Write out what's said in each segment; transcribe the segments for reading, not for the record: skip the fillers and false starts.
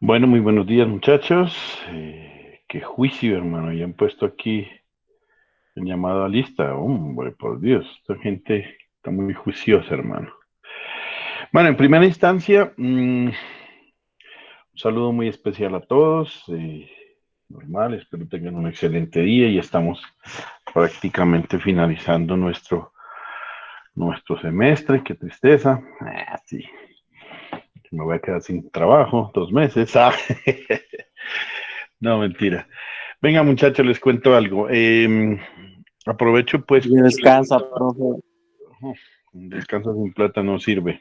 Bueno, muy buenos días, muchachos. Qué juicio, hermano. Ya han puesto aquí el llamado a lista. Hombre, por Dios, esta gente está muy juiciosa, hermano. Bueno, en primera instancia, un saludo muy especial a todos. Normal, espero tengan un excelente día y estamos prácticamente finalizando nuestro semestre. Qué tristeza. Sí, me voy a quedar sin trabajo 2 meses. No, mentira. Venga, muchachos, les cuento algo. Aprovecho, pues, Y descansa, profe. un descanso sin plata no sirve.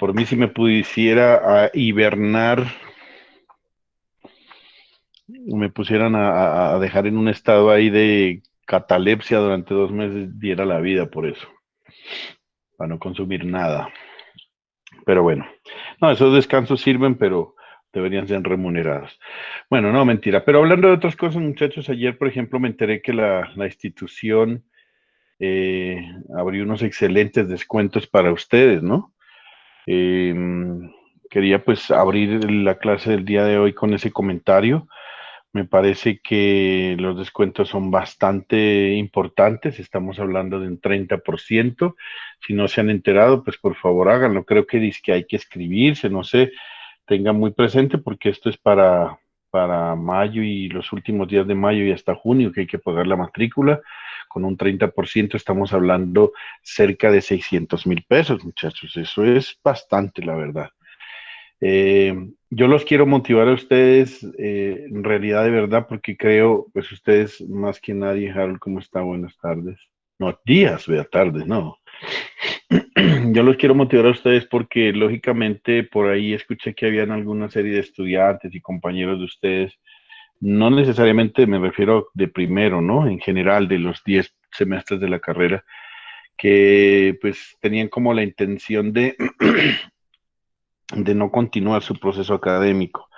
Por mí, si me pudiera hibernar, me pusieran a dejar en un estado ahí de catalepsia durante 2 meses, diera la vida por eso, para no consumir nada. Pero bueno, no, esos descansos sirven, pero deberían ser remunerados. Bueno, no, mentira. Pero hablando de otras cosas, muchachos, ayer, por ejemplo, me enteré que la institución eh, abrió unos excelentes descuentos para ustedes, ¿no? Eh, Quería pues abrir la clase del día de hoy con ese comentario. Me parece que los descuentos son bastante importantes. Estamos hablando de un 30%. Si no se han enterado, pues por favor háganlo. Creo que dice que hay que escribirse, no sé, tengan muy presente porque esto es para mayo y los últimos días de mayo y hasta junio que hay que pagar la matrícula. Con un 30% estamos hablando cerca de 600.000 pesos, muchachos. Eso es bastante, la verdad. Eh, yo los quiero motivar a ustedes, en realidad de verdad, porque creo, pues ustedes más que nadie, Harold, ¿cómo está? Buenas tardes. No, días, vea, tardes, no. Yo los quiero motivar a ustedes porque lógicamente por ahí escuché que habían alguna serie de estudiantes y compañeros de ustedes, no necesariamente me refiero de primero, ¿no? En general, de los 10 semestres de la carrera, que pues tenían como la intención de no continuar su proceso académico.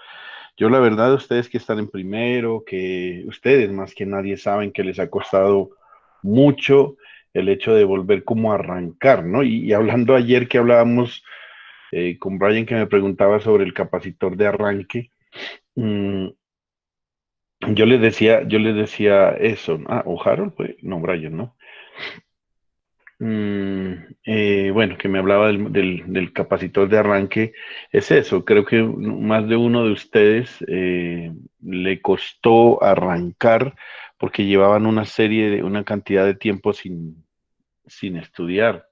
Yo la verdad, ustedes que están en primero, que ustedes más que nadie saben que les ha costado mucho el hecho de volver como a arrancar, ¿no? Y hablando ayer que hablábamos con Brian que me preguntaba sobre el capacitor de arranque, mmm, yo le decía eso, o Harold, pues, no, Brian, ¿no? Bueno, que me hablaba del capacitor de arranque, es eso, creo que más de uno de ustedes le costó arrancar porque llevaban una cantidad de tiempo sin estudiar.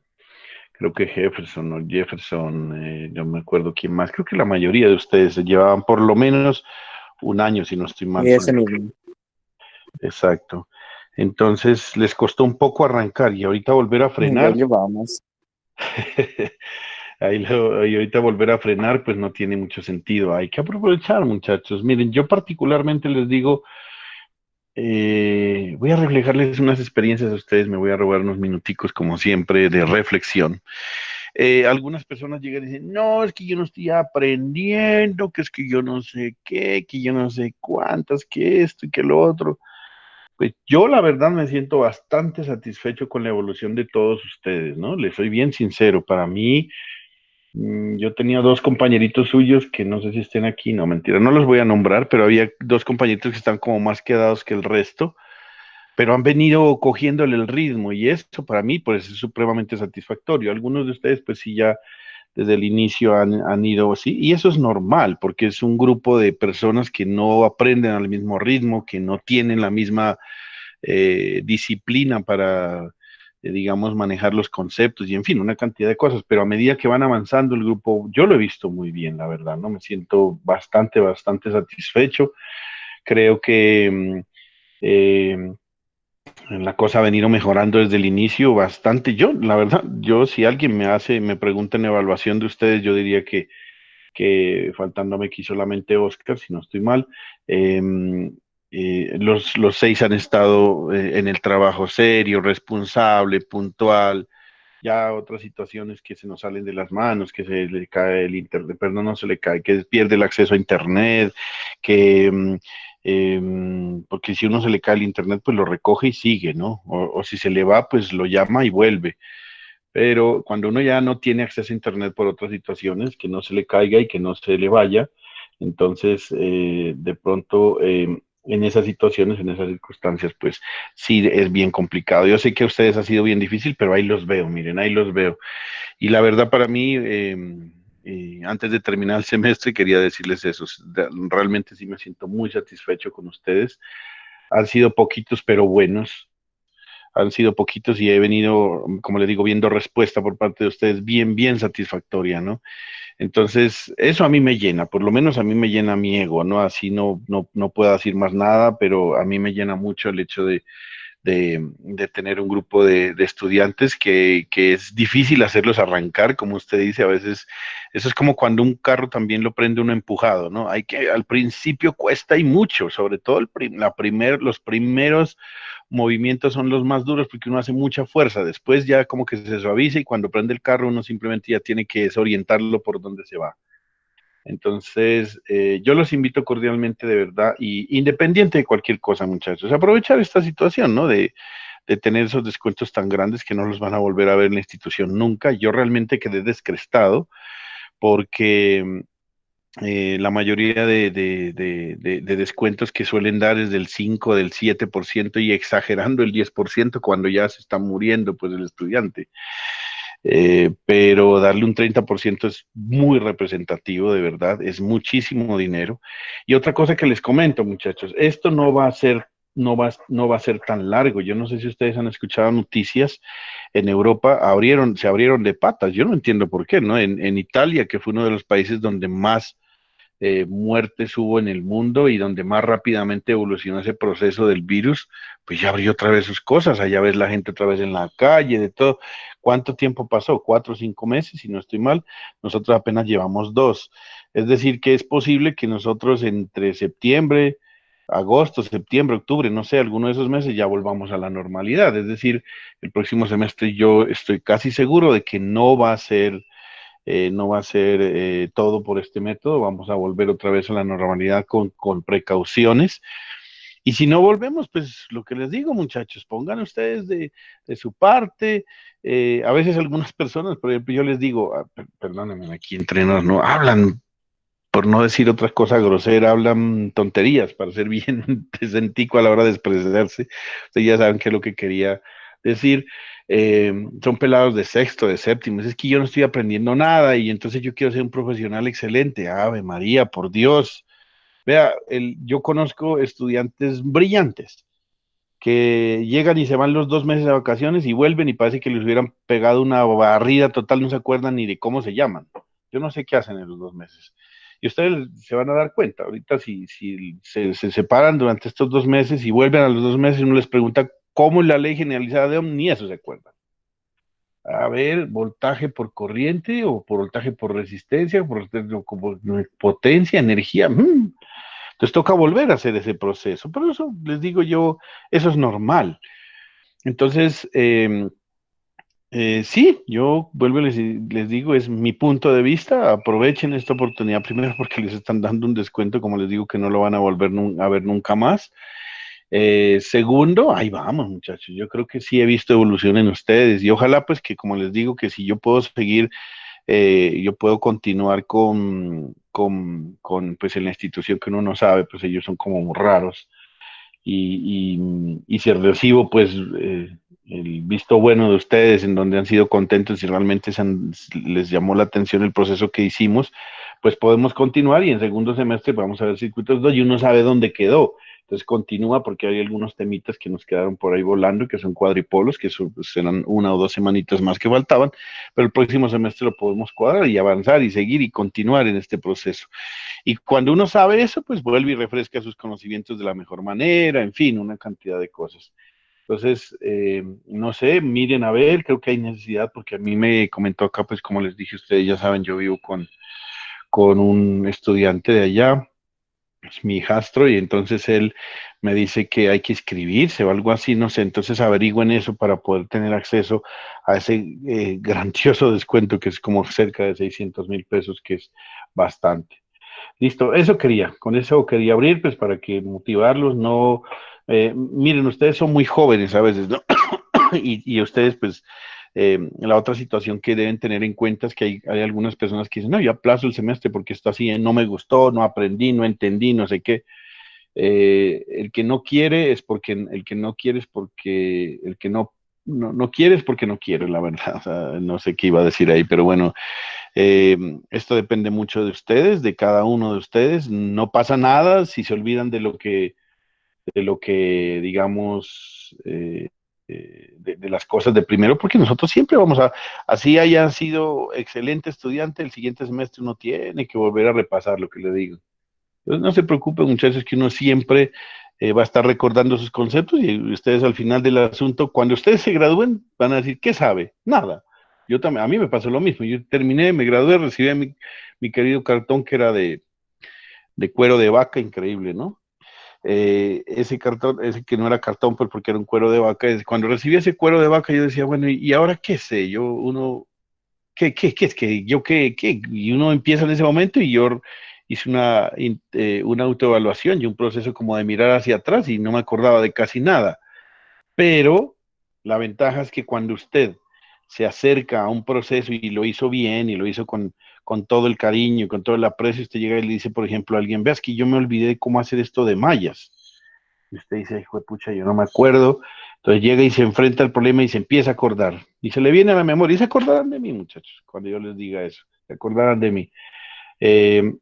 Creo que Jefferson o Jefferson, no me acuerdo quién más, creo que la mayoría de ustedes llevaban por lo menos un año, si no estoy mal, Y ese sin. mismo. Exacto. Entonces les costó un poco arrancar y ahorita volver a Ya frenar. llevamos. Y ahorita volver a frenar, pues no tiene mucho sentido. Hay que aprovechar, muchachos. Miren, yo particularmente les digo, voy a reflejarles unas experiencias a ustedes, me voy a robar unos minuticos, como siempre, de reflexión. Algunas personas llegan y dicen, no, es que yo no estoy aprendiendo, que es que yo no sé qué, que yo no sé cuántas, que esto y que lo otro. Pues yo la verdad me siento bastante satisfecho con la evolución de todos ustedes, ¿no? Les soy bien sincero, para mí, yo tenía dos compañeritos suyos que no sé si estén aquí, no, mentira, no los voy a nombrar, pero había dos compañeritos que están como más quedados que el resto, pero han venido cogiéndole el ritmo y esto para mí pues es supremamente satisfactorio. Algunos de ustedes pues sí ya desde el inicio han ido así, y eso es normal porque es un grupo de personas que no aprenden al mismo ritmo, que no tienen la misma disciplina para, digamos, manejar los conceptos y, en fin, una cantidad de cosas. Pero a medida que van avanzando el grupo, yo lo he visto muy bien, la verdad, ¿no? Me siento bastante, bastante satisfecho. Creo que la cosa ha venido mejorando desde el inicio bastante. Yo, la verdad, yo si alguien me pregunta en evaluación de ustedes, yo diría que faltándome aquí solamente Oscar, si no estoy mal, eh, los seis han estado en el trabajo serio, responsable, puntual. Ya otras situaciones que se nos salen de las manos, que se le cae el internet, perdón, no se le cae, que pierde el acceso a internet, que porque si uno se le cae el internet, pues lo recoge y sigue, ¿no? O si se le va, pues lo llama y vuelve. Pero cuando uno ya no tiene acceso a internet por otras situaciones, que no se le caiga y que no se le vaya, Entonces, de pronto, en esas situaciones, en esas circunstancias, pues sí es bien complicado. Yo sé que a ustedes ha sido bien difícil, pero ahí los veo, miren, ahí los veo. Y la verdad para mí, antes de terminar el semestre, quería decirles eso. Realmente sí me siento muy satisfecho con ustedes. Han sido poquitos, pero buenos. Han sido poquitos y he venido, como les digo, viendo respuesta por parte de ustedes bien, bien satisfactoria, ¿no? Entonces, eso a mí me llena, por lo menos a mí me llena mi ego, ¿no? Así no puedo decir más nada, pero a mí me llena mucho el hecho de tener un grupo de estudiantes que es difícil hacerlos arrancar, como usted dice, a veces eso es como cuando un carro también lo prende uno empujado, ¿no? Al principio cuesta y mucho, sobre todo los primeros movimientos son los más duros porque uno hace mucha fuerza, después ya como que se suaviza y cuando prende el carro uno simplemente ya tiene que desorientarlo por donde se va. Entonces, yo los invito cordialmente de verdad y independiente de cualquier cosa, muchachos, aprovechar esta situación, ¿no? De tener esos descuentos tan grandes que no los van a volver a ver en la institución nunca. Yo realmente quedé descrestado porque la mayoría de descuentos que suelen dar es del 5, del 7% y exagerando el 10% cuando ya se está muriendo pues el estudiante. Pero darle un 30% es muy representativo, de verdad, es muchísimo dinero. Y otra cosa que les comento, muchachos, esto no va a ser tan largo. Yo no sé si ustedes han escuchado noticias en Europa, se abrieron de patas. Yo no entiendo por qué, ¿no? En Italia, que fue uno de los países donde más muertes hubo en el mundo y donde más rápidamente evolucionó ese proceso del virus, pues ya abrió otra vez sus cosas, allá ves la gente otra vez en la calle, de todo. ¿Cuánto tiempo pasó? 4 o 5 meses, si no estoy mal. Nosotros apenas llevamos 2. Es decir, que es posible que nosotros entre septiembre, agosto, septiembre, octubre, no sé, alguno de esos meses ya volvamos a la normalidad. Es decir, el próximo semestre yo estoy casi seguro de que no va a ser todo por este método, vamos a volver otra vez a la normalidad con precauciones. Y si no volvemos, pues lo que les digo, muchachos, pongan ustedes de su parte. A veces algunas personas, por ejemplo, yo les digo, perdónenme, aquí entre nos, no hablan, por no decir otra cosa grosera, hablan tonterías para ser bien decentico a la hora de expresarse. Ustedes ya saben qué es lo que quería decir. Son pelados de sexto, de séptimo. Es que yo no estoy aprendiendo nada y entonces yo quiero ser un profesional excelente. Ave María, por Dios. Vea, yo conozco estudiantes brillantes que llegan y se van los 2 meses de vacaciones y vuelven y parece que les hubieran pegado una barrida total, no se acuerdan ni de cómo se llaman. Yo no sé qué hacen en los 2 meses. Y ustedes se van a dar cuenta, ahorita si se separan durante estos 2 meses y vuelven a los 2 meses, uno les pregunta cómo es la ley generalizada de Ohm, ni eso se acuerdan. A ver, voltaje por corriente o por voltaje por resistencia, por potencia, energía. Entonces toca volver a hacer ese proceso. Por eso les digo yo, eso es normal. Entonces, sí, yo vuelvo y les digo, es mi punto de vista, aprovechen esta oportunidad primero porque les están dando un descuento, como les digo, que no lo van a volver a ver nunca más. Segundo, ahí vamos, muchachos, yo creo que sí he visto evolución en ustedes y ojalá pues que, como les digo, que si yo puedo seguir, yo puedo continuar pues en la institución que uno no sabe, pues ellos son como muy raros y si recibo pues el visto bueno de ustedes en donde han sido contentos y realmente les llamó la atención el proceso que hicimos, pues podemos continuar y en segundo semestre vamos a ver circuitos 2 y uno sabe dónde quedó. Entonces continúa porque hay algunos temitas que nos quedaron por ahí volando y que son cuadripolos, que serán 1 o 2 semanitas más que faltaban, pero el próximo semestre lo podemos cuadrar y avanzar y seguir y continuar en este proceso. Y cuando uno sabe eso, pues vuelve y refresca sus conocimientos de la mejor manera, en fin, una cantidad de cosas. Entonces, no sé, miren a ver, creo que hay necesidad, porque a mí me comentó acá, pues como les dije, ustedes ya saben, yo vivo con un estudiante de allá, es mi hijastro, y entonces él me dice que hay que inscribirse o algo así, no sé, entonces averigüen eso para poder tener acceso a ese grandioso descuento que es como cerca de 600.000 pesos, que es bastante. Listo, eso quería, con eso quería abrir, pues para que motivarlos, no, miren, ustedes son muy jóvenes a veces, ¿no? Y ustedes, pues, La otra situación que deben tener en cuenta es que hay algunas personas que dicen, no, yo aplazo el semestre porque está así, no me gustó, no aprendí, no entendí, no sé qué. El que no quiere es porque, el que no quiere es porque, el que no quiere es porque no quiere, la verdad. O sea, no sé qué iba a decir ahí, pero bueno, eh, esto depende mucho de ustedes, de cada uno de ustedes. No pasa nada si se olvidan de lo que digamos, de las cosas de primero, porque nosotros siempre vamos así haya sido excelente estudiante, el siguiente semestre uno tiene que volver a repasar lo que le digo. Entonces, no se preocupen, muchachos, que uno siempre va a estar recordando sus conceptos y ustedes al final del asunto, cuando ustedes se gradúen, van a decir, ¿qué sabe? Nada. Yo también, a mí me pasó lo mismo. Yo terminé, me gradué, recibí mi querido cartón que era de cuero de vaca, increíble, ¿no? Ese cartón, ese que no era cartón, pues porque era un cuero de vaca, cuando recibí ese cuero de vaca, yo decía, bueno, ¿y ahora qué sé? ¿Qué es que yo qué? Y uno empieza en ese momento y yo hice una autoevaluación y un proceso como de mirar hacia atrás y no me acordaba de casi nada. Pero la ventaja es que cuando usted se acerca a un proceso y lo hizo bien y lo hizo con todo el cariño y con todo el aprecio, usted llega y le dice, por ejemplo, a alguien, veas que yo me olvidé de cómo hacer esto de mallas. Y usted dice, hijo de pucha, yo no me acuerdo. Entonces llega y se enfrenta al problema y se empieza a acordar. Y se le viene a la memoria. Y se acordarán de mí, muchachos, cuando yo les diga eso. Se acordarán de mí. Eh,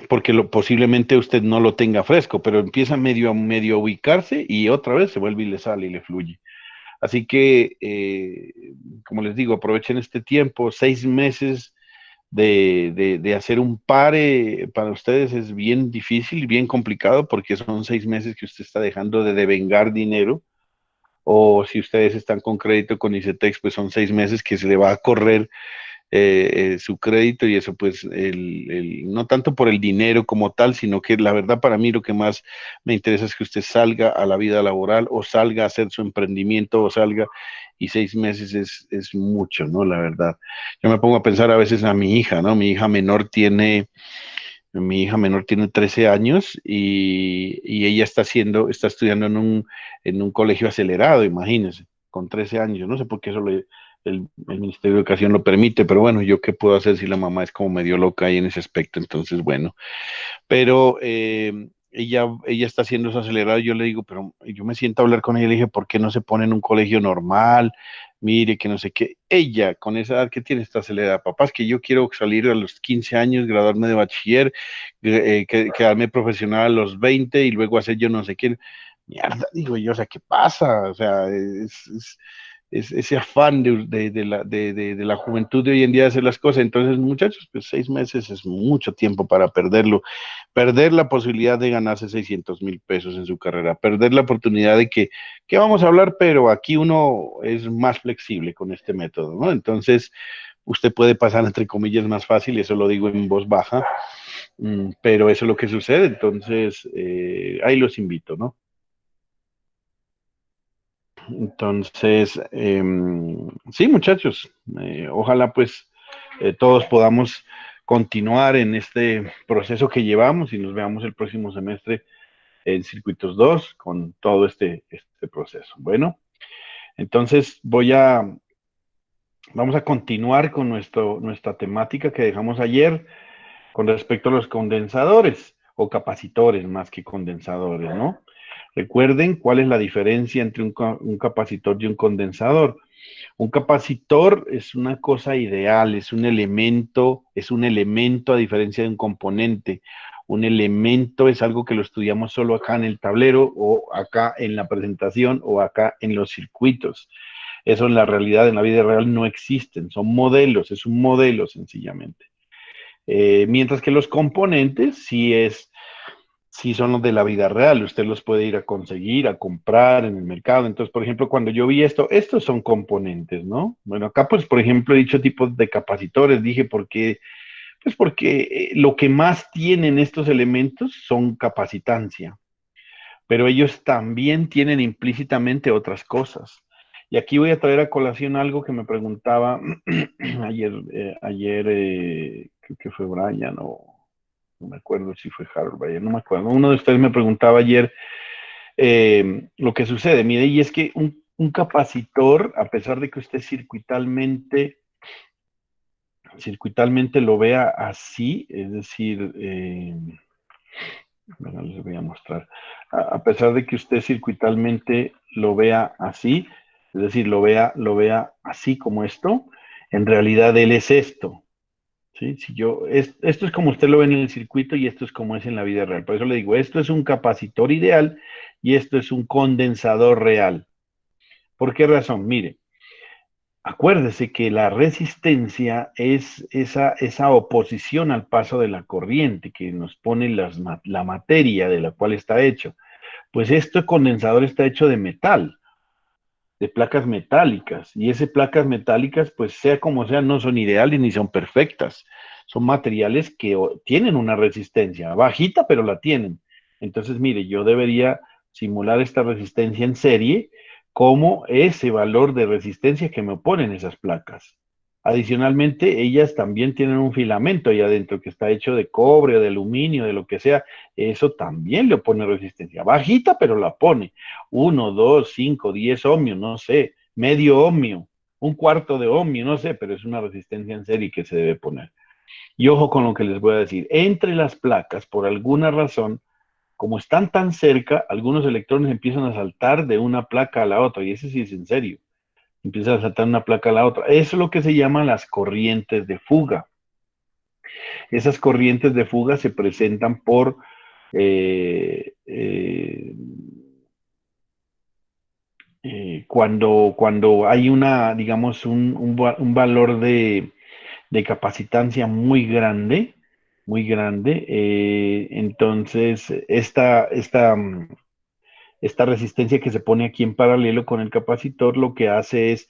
porque posiblemente usted no lo tenga fresco, pero empieza medio a ubicarse y otra vez se vuelve y le sale y le fluye. Así que, como les digo, aprovechen este tiempo, 6 meses de hacer un pare para ustedes es bien difícil, bien complicado, porque son 6 meses que usted está dejando de devengar dinero, o si ustedes están con crédito con ICETEX, pues son 6 meses que se le va a correr su crédito y eso pues no tanto por el dinero como tal, sino que la verdad para mí lo que más me interesa es que usted salga a la vida laboral o salga a hacer su emprendimiento o salga y 6 meses es mucho, ¿no? La verdad. Yo me pongo a pensar a veces a mi hija, ¿no? Mi hija menor tiene 13 años y ella está estudiando en un colegio acelerado, imagínense, con 13 años. Yo no sé por qué el Ministerio de Educación lo permite, pero bueno, yo qué puedo hacer si la mamá es como medio loca ahí en ese aspecto, entonces bueno. Pero ella está haciendo eso acelerado y yo le digo, pero yo me siento a hablar con ella y le dije, ¿por qué no se pone en un colegio normal? Mire, que no sé qué. Ella, con esa edad que tiene, está acelerada. Papá, es que yo quiero salir a los 15 años, graduarme de bachiller, quedarme profesional a los 20 y luego hacer yo no sé qué. Mierda, digo yo, o sea, ¿qué pasa? O sea, es ese afán de la juventud de hoy en día de hacer las cosas. Entonces, muchachos, pues 6 meses es mucho tiempo para perderlo. Perder la posibilidad de ganarse 600.000 pesos en su carrera, perder la oportunidad de que vamos a hablar, pero aquí uno es más flexible con este método, ¿no? Entonces, usted puede pasar entre comillas más fácil, y eso lo digo en voz baja, pero eso es lo que sucede, entonces ahí los invito, ¿no? Entonces, sí, muchachos, ojalá pues todos podamos continuar en este proceso que llevamos y nos veamos el próximo semestre en Circuitos 2 con todo este proceso. Bueno, entonces vamos a continuar con nuestra temática que dejamos ayer con respecto a los condensadores o capacitores más que condensadores, ¿no? Recuerden cuál es la diferencia entre un capacitor y un condensador. Un capacitor es una cosa ideal, es un elemento a diferencia de un componente. Un elemento es algo que lo estudiamos solo acá en el tablero o acá en la presentación o acá en los circuitos. Eso en la realidad, en la vida real no existen, son modelos, es un modelo sencillamente. Mientras que los componentes sí son los de la vida real, usted los puede ir a conseguir, a comprar en el mercado. Entonces, por ejemplo, cuando yo vi esto, estos son componentes, ¿no? Bueno, acá pues, por ejemplo, he dicho tipos de capacitores, dije pues porque lo que más tienen estos elementos son capacitancia, pero ellos también tienen implícitamente otras cosas. Y aquí voy a traer a colación algo que me preguntaba ayer creo que fue Brian o no me acuerdo si fue Harold Brian, no me acuerdo. Uno de ustedes me preguntaba ayer lo que sucede. Mire, y es que un capacitor, a pesar de que usted circuitalmente lo vea así, es decir, bueno, les voy a mostrar. A pesar de que usted circuitalmente lo vea así, es decir, lo vea así como esto, en realidad él es esto. ¿Sí? Si yo, esto es como usted lo ve en el circuito y esto es como es en la vida real. Por eso le digo, esto es un capacitor ideal y esto es un condensador real. ¿Por qué razón? Mire, acuérdese que la resistencia es esa oposición al paso de la corriente que nos pone la materia de la cual está hecho. Pues este condensador está hecho de metal, de placas metálicas, y esas placas metálicas, pues sea como sea, no son ideales ni son perfectas. Son materiales que tienen una resistencia, bajita, pero la tienen. Entonces, mire, yo debería simular esta resistencia en serie como ese valor de resistencia que me oponen esas placas. Adicionalmente, ellas también tienen un filamento ahí adentro que está hecho de cobre, de aluminio, de lo que sea. Eso también le opone resistencia. Bajita, pero la pone. 1, 2, 5, 10 ohmios, no sé. Medio ohmio, un cuarto de ohmio, no sé, pero es una resistencia en serie que se debe poner. Y ojo con lo que les voy a decir. Entre las placas, por alguna razón, como están tan cerca, algunos electrones empiezan a saltar de una placa a la otra. Y ese sí es en serio. Empieza a saltar una placa a la otra. Eso es lo que se llama las corrientes de fuga. Esas corrientes de fuga se presentan por cuando hay digamos, un valor de capacitancia muy grande, entonces esta resistencia que se pone aquí en paralelo con el capacitor lo que hace es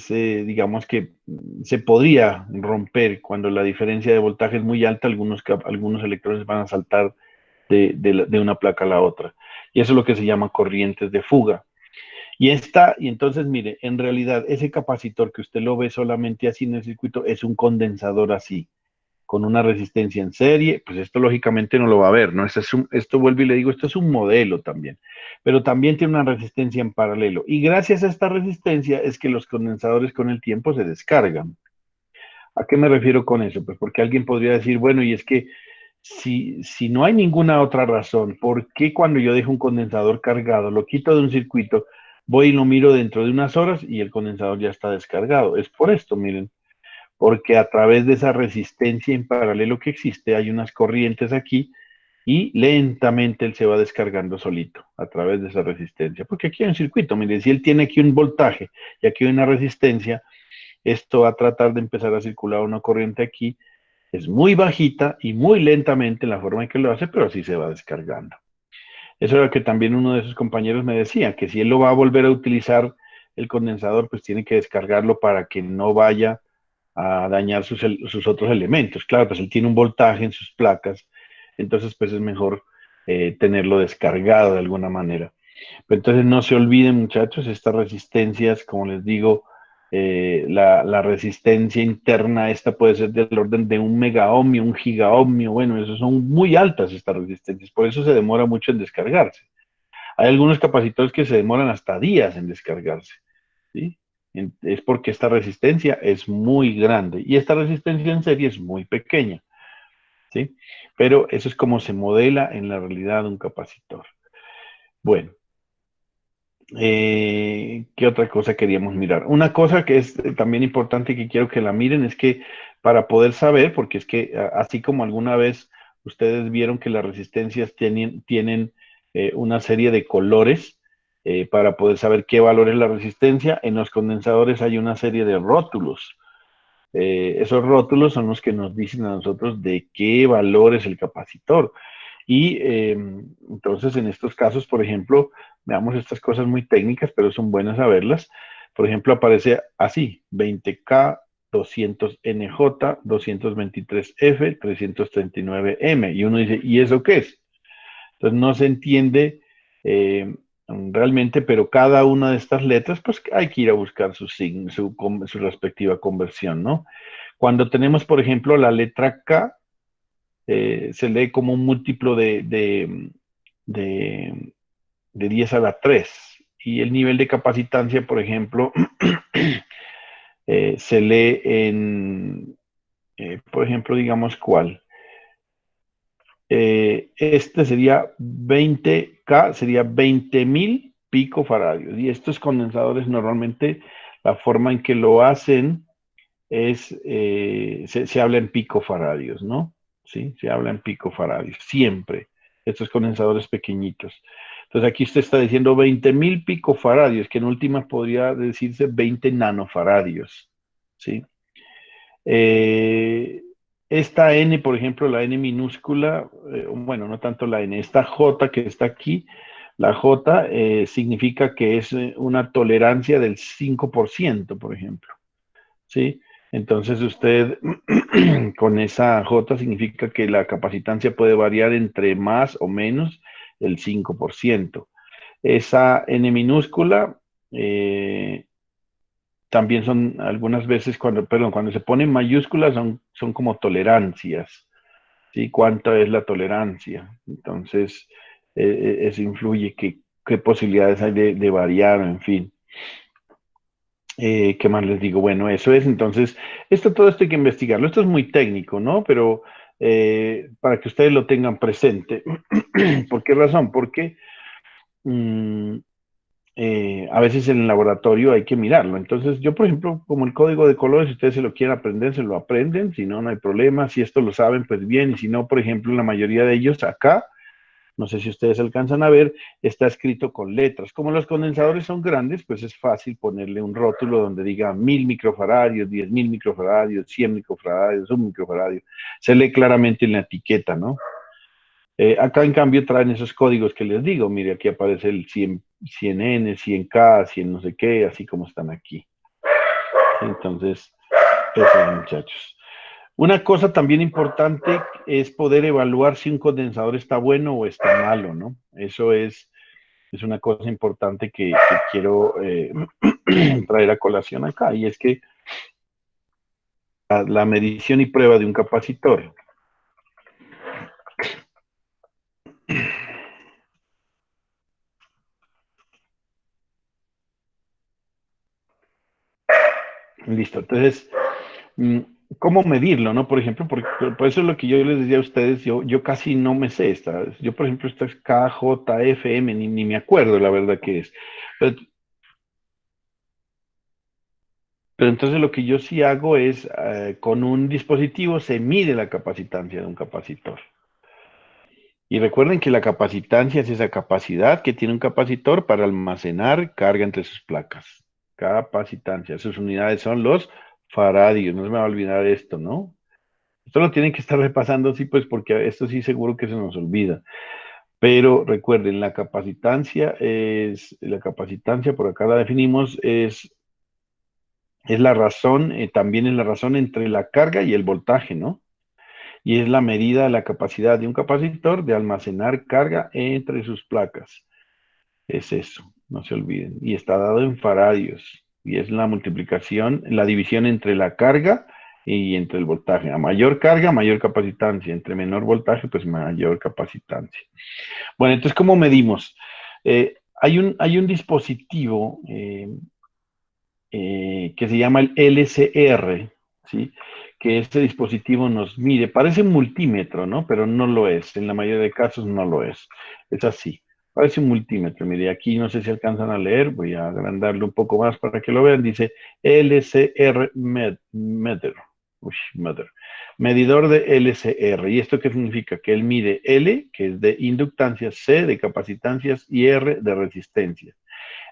digamos que se podría romper cuando la diferencia de voltaje es muy alta, algunos electrones van a saltar de una placa a la otra. Y eso es lo que se llama corrientes de fuga. Y entonces, mire, en realidad ese capacitor que usted lo ve solamente así en el circuito es un condensador así con una resistencia en serie, pues esto lógicamente no lo va a ver, ¿no? Esto vuelvo y le digo, esto es un modelo también, pero también tiene una resistencia en paralelo. Y gracias a esta resistencia es que los condensadores con el tiempo se descargan. ¿A qué me refiero con eso? Pues porque alguien podría decir, bueno, y es que si no hay ninguna otra razón, ¿por qué cuando yo dejo un condensador cargado, lo quito de un circuito, voy y lo miro dentro de unas horas y el condensador ya está descargado? Es por esto, miren, porque a través de esa resistencia en paralelo que existe, hay unas corrientes aquí y lentamente él se va descargando solito a través de esa resistencia. Porque aquí hay un circuito, mire, si él tiene aquí un voltaje y aquí hay una resistencia, esto va a tratar de empezar a circular una corriente aquí, es muy bajita y muy lentamente en la forma en que lo hace, pero así se va descargando. Eso era que también uno de sus compañeros me decía, que si él lo va a volver a utilizar el condensador, pues tiene que descargarlo para que no vaya a dañar sus otros elementos. Claro, pues él tiene un voltaje en sus placas, entonces pues es mejor tenerlo descargado de alguna manera. Pero entonces no se olviden, muchachos, estas resistencias, como les digo, la resistencia interna, esta puede ser del orden de 1 megaohmio, 1 gigaohmio, bueno, eso son muy altas estas resistencias, por eso se demora mucho en descargarse. Hay algunos capacitores que se demoran hasta días en descargarse, ¿sí? Es porque esta resistencia es muy grande y esta resistencia en serie es muy pequeña, ¿sí? Pero eso es como se modela en la realidad un capacitor. Bueno, ¿qué otra cosa queríamos mirar? Una cosa que es también importante y que quiero que la miren es que para poder saber, porque es que así como alguna vez ustedes vieron que las resistencias tienen una serie de colores para poder saber qué valor es la resistencia, en los condensadores hay una serie de rótulos. Esos rótulos son los que nos dicen a nosotros de qué valor es el capacitor. Y entonces en estos casos, por ejemplo, veamos estas cosas muy técnicas, pero son buenas saberlas. Por ejemplo, aparece así, 20K, 200NJ, 223F, 339M. Y uno dice, ¿y eso qué es? Entonces no se entiende realmente, pero cada una de estas letras, pues hay que ir a buscar su signo, su respectiva conversión, ¿no? Cuando tenemos, por ejemplo, la letra K, se lee como un múltiplo de 10 a la 3. y el nivel de capacitancia, por ejemplo, se lee en, por ejemplo, digamos cuál. Este sería 20K, sería 20.000 picofaradios. Y estos condensadores normalmente la forma en que lo hacen es, se habla en picofaradios, ¿no? Sí, se habla en picofaradios, siempre. Estos condensadores pequeñitos. Entonces aquí usted está diciendo 20.000 picofaradios, que en última podría decirse 20 nanofaradios, ¿sí? Eh, esta N, por ejemplo, la N minúscula, bueno, no tanto la N, esta J que está aquí, la J significa que es una tolerancia del 5%, por ejemplo, ¿sí? Entonces usted con esa J significa que la capacitancia puede variar entre más o menos el 5%. Esa N minúscula también son algunas veces cuando, perdón, cuando se ponen mayúsculas son como tolerancias, ¿sí? ¿Cuánta es la tolerancia? Entonces, eso influye qué posibilidades hay de variar, en fin. ¿Qué más les digo? Bueno, eso es, entonces, todo esto hay que investigarlo. Esto es muy técnico, ¿no? Pero para que ustedes lo tengan presente. ¿Por qué razón? Porque mm, a veces en el laboratorio hay que mirarlo. Entonces, yo, por ejemplo, como el código de colores, si ustedes se lo quieren aprender, se lo aprenden. Si no, no hay problema. Si esto lo saben, pues bien. Y si no, por ejemplo, la mayoría de ellos acá, no sé si ustedes alcanzan a ver, está escrito con letras. Como los condensadores son grandes, pues es fácil ponerle un rótulo donde diga 1.000 microfaradios, 10.000 microfaradios, 100 microfaradios, 1 microfaradio. Se lee claramente en la etiqueta, ¿no? Acá en cambio traen esos códigos que les digo, mire, aquí aparece el 100N, 100K, 100 no sé qué, así como están aquí. Entonces, eso muchachos. Una cosa también importante es poder evaluar si un condensador está bueno o está malo, ¿no? Eso es una cosa importante que quiero traer a colación acá, y es que la medición y prueba de un capacitor. Listo, entonces cómo medirlo, ¿no? Por ejemplo, por eso es lo que yo les decía a ustedes, yo casi no me sé esta. Yo, por ejemplo, esta es KJFM, ni me acuerdo la verdad que es. Pero, pero entonces lo que yo sí hago es, con un dispositivo se mide la capacitancia de un capacitor. Y recuerden que la capacitancia es esa capacidad que tiene un capacitor para almacenar carga entre sus placas. Capacitancia, sus unidades son los faradios, no se me va a olvidar esto, ¿no? Esto lo tienen que estar repasando, sí, pues porque esto sí seguro que se nos olvida. Pero recuerden, la capacitancia, por acá la definimos, es la razón, también es la razón entre la carga y el voltaje, ¿no? Y es la medida de la capacidad de un capacitor de almacenar carga entre sus placas. Es eso, no se olviden. Y está dado en faradios. Y es la multiplicación, la división entre la carga y entre el voltaje. A mayor carga, mayor capacitancia. Entre menor voltaje, pues mayor capacitancia. Bueno, entonces, ¿cómo medimos? Hay un dispositivo que se llama el LCR, ¿sí? Que este dispositivo nos mide, parece un multímetro, ¿no? Pero no lo es, en la mayoría de casos no lo es. Es así, parece un multímetro. Mire, aquí no sé si alcanzan a leer, voy a agrandarlo un poco más para que lo vean. Dice LCR Meter. Uy, meter. Medidor de LCR. ¿Y esto qué significa? Que él mide L, que es de inductancias, C de capacitancias y R de resistencia.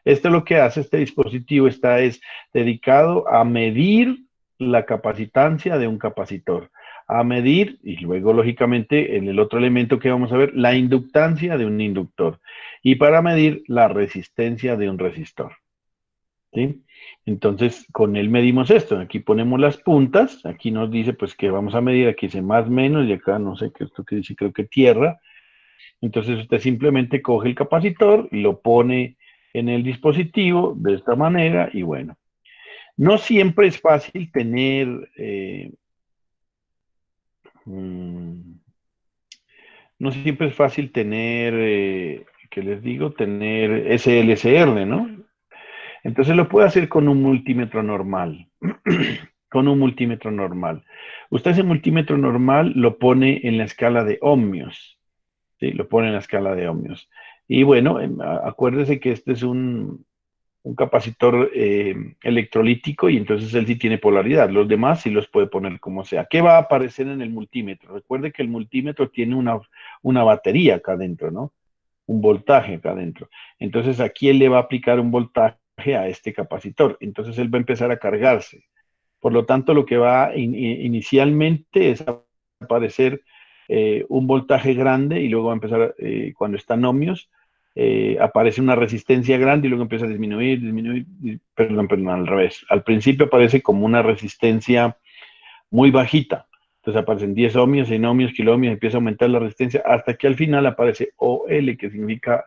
Esto lo que hace este dispositivo es dedicado a medir la capacitancia de un capacitor, a medir, y luego lógicamente en el otro elemento que vamos a ver, la inductancia de un inductor, y para medir la resistencia de un resistor. ¿Sí? Entonces, con él medimos esto. Aquí ponemos las puntas, aquí nos dice pues que vamos a medir, aquí dice más menos, y acá no sé qué esto que dice, creo que tierra. Entonces usted simplemente coge el capacitor y lo pone en el dispositivo de esta manera y bueno, no siempre es fácil tener, mm, no siempre es fácil tener ¿qué les digo? Tener SLCR, ¿no? Entonces lo puede hacer con un multímetro normal. Con un multímetro normal. Usted ese multímetro normal lo pone en la escala de ohmios. ¿Sí? Lo pone en la escala de ohmios. Y bueno, acuérdese que este es un capacitor electrolítico y entonces él sí tiene polaridad. Los demás sí los puede poner como sea. ¿Qué va a aparecer en el multímetro? Recuerde que el multímetro tiene una batería acá adentro, ¿no? Un voltaje acá adentro. Entonces aquí él le va a aplicar un voltaje a este capacitor. Entonces él va a empezar a cargarse. Por lo tanto, lo que va inicialmente es a aparecer un voltaje grande y luego va a empezar, cuando están ohmios, aparece una resistencia grande y luego empieza a disminuir, disminuir, perdón, al revés. Al principio aparece como una resistencia muy bajita. Entonces aparecen 10 ohmios, 100 ohmios, kiloohmios, empieza a aumentar la resistencia hasta que al final aparece OL, que significa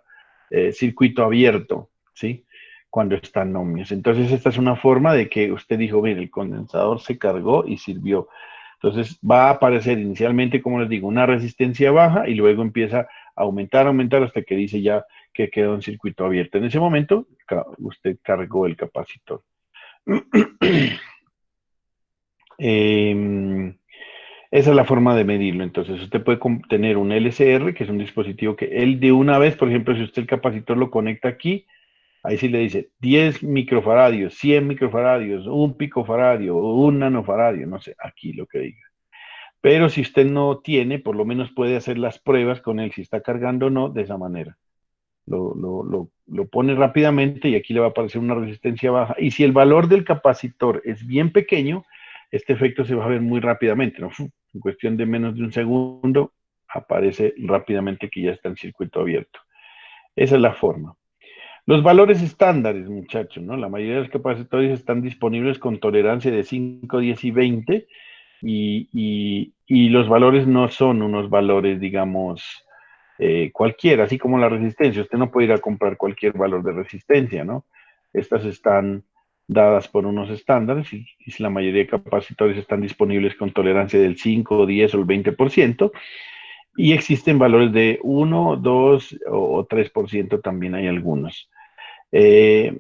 circuito abierto, ¿sí? Cuando están ohmios. Entonces esta es una forma de que usted dijo, mire, el condensador se cargó y sirvió. Entonces va a aparecer inicialmente, como les digo, una resistencia baja y luego empieza a aumentar, aumentar hasta que dice ya que quedó en circuito abierto. En ese momento usted cargó el capacitor. Eh, Esa es la forma de medirlo. Entonces, usted puede tener un LCR, que es un dispositivo que él de una vez, por ejemplo, si usted el capacitor lo conecta aquí, ahí sí le dice 10 microfaradios, 100 microfaradios, un picofaradio, un nanofaradio, no sé, aquí lo que diga. Pero si usted no tiene, por lo menos puede hacer las pruebas con él, si está cargando o no, de esa manera. Lo pone rápidamente y aquí le va a aparecer una resistencia baja. Y si el valor del capacitor es bien pequeño, este efecto se va a ver muy rápidamente, ¿no? En cuestión de menos de un segundo, aparece rápidamente que ya está en circuito abierto. Esa es la forma. Los valores estándares, muchachos, ¿no? La mayoría de los capacitores están disponibles con tolerancia de 5, 10 y 20 y los valores no son unos valores, digamos, cualquiera, así como la resistencia. Usted no puede ir a comprar cualquier valor de resistencia, ¿no? Estas están dadas por unos estándares y la mayoría de capacitores están disponibles con tolerancia del 5, 10 o el 20%, y existen valores de 1, 2 o 3% también hay algunos. Eh,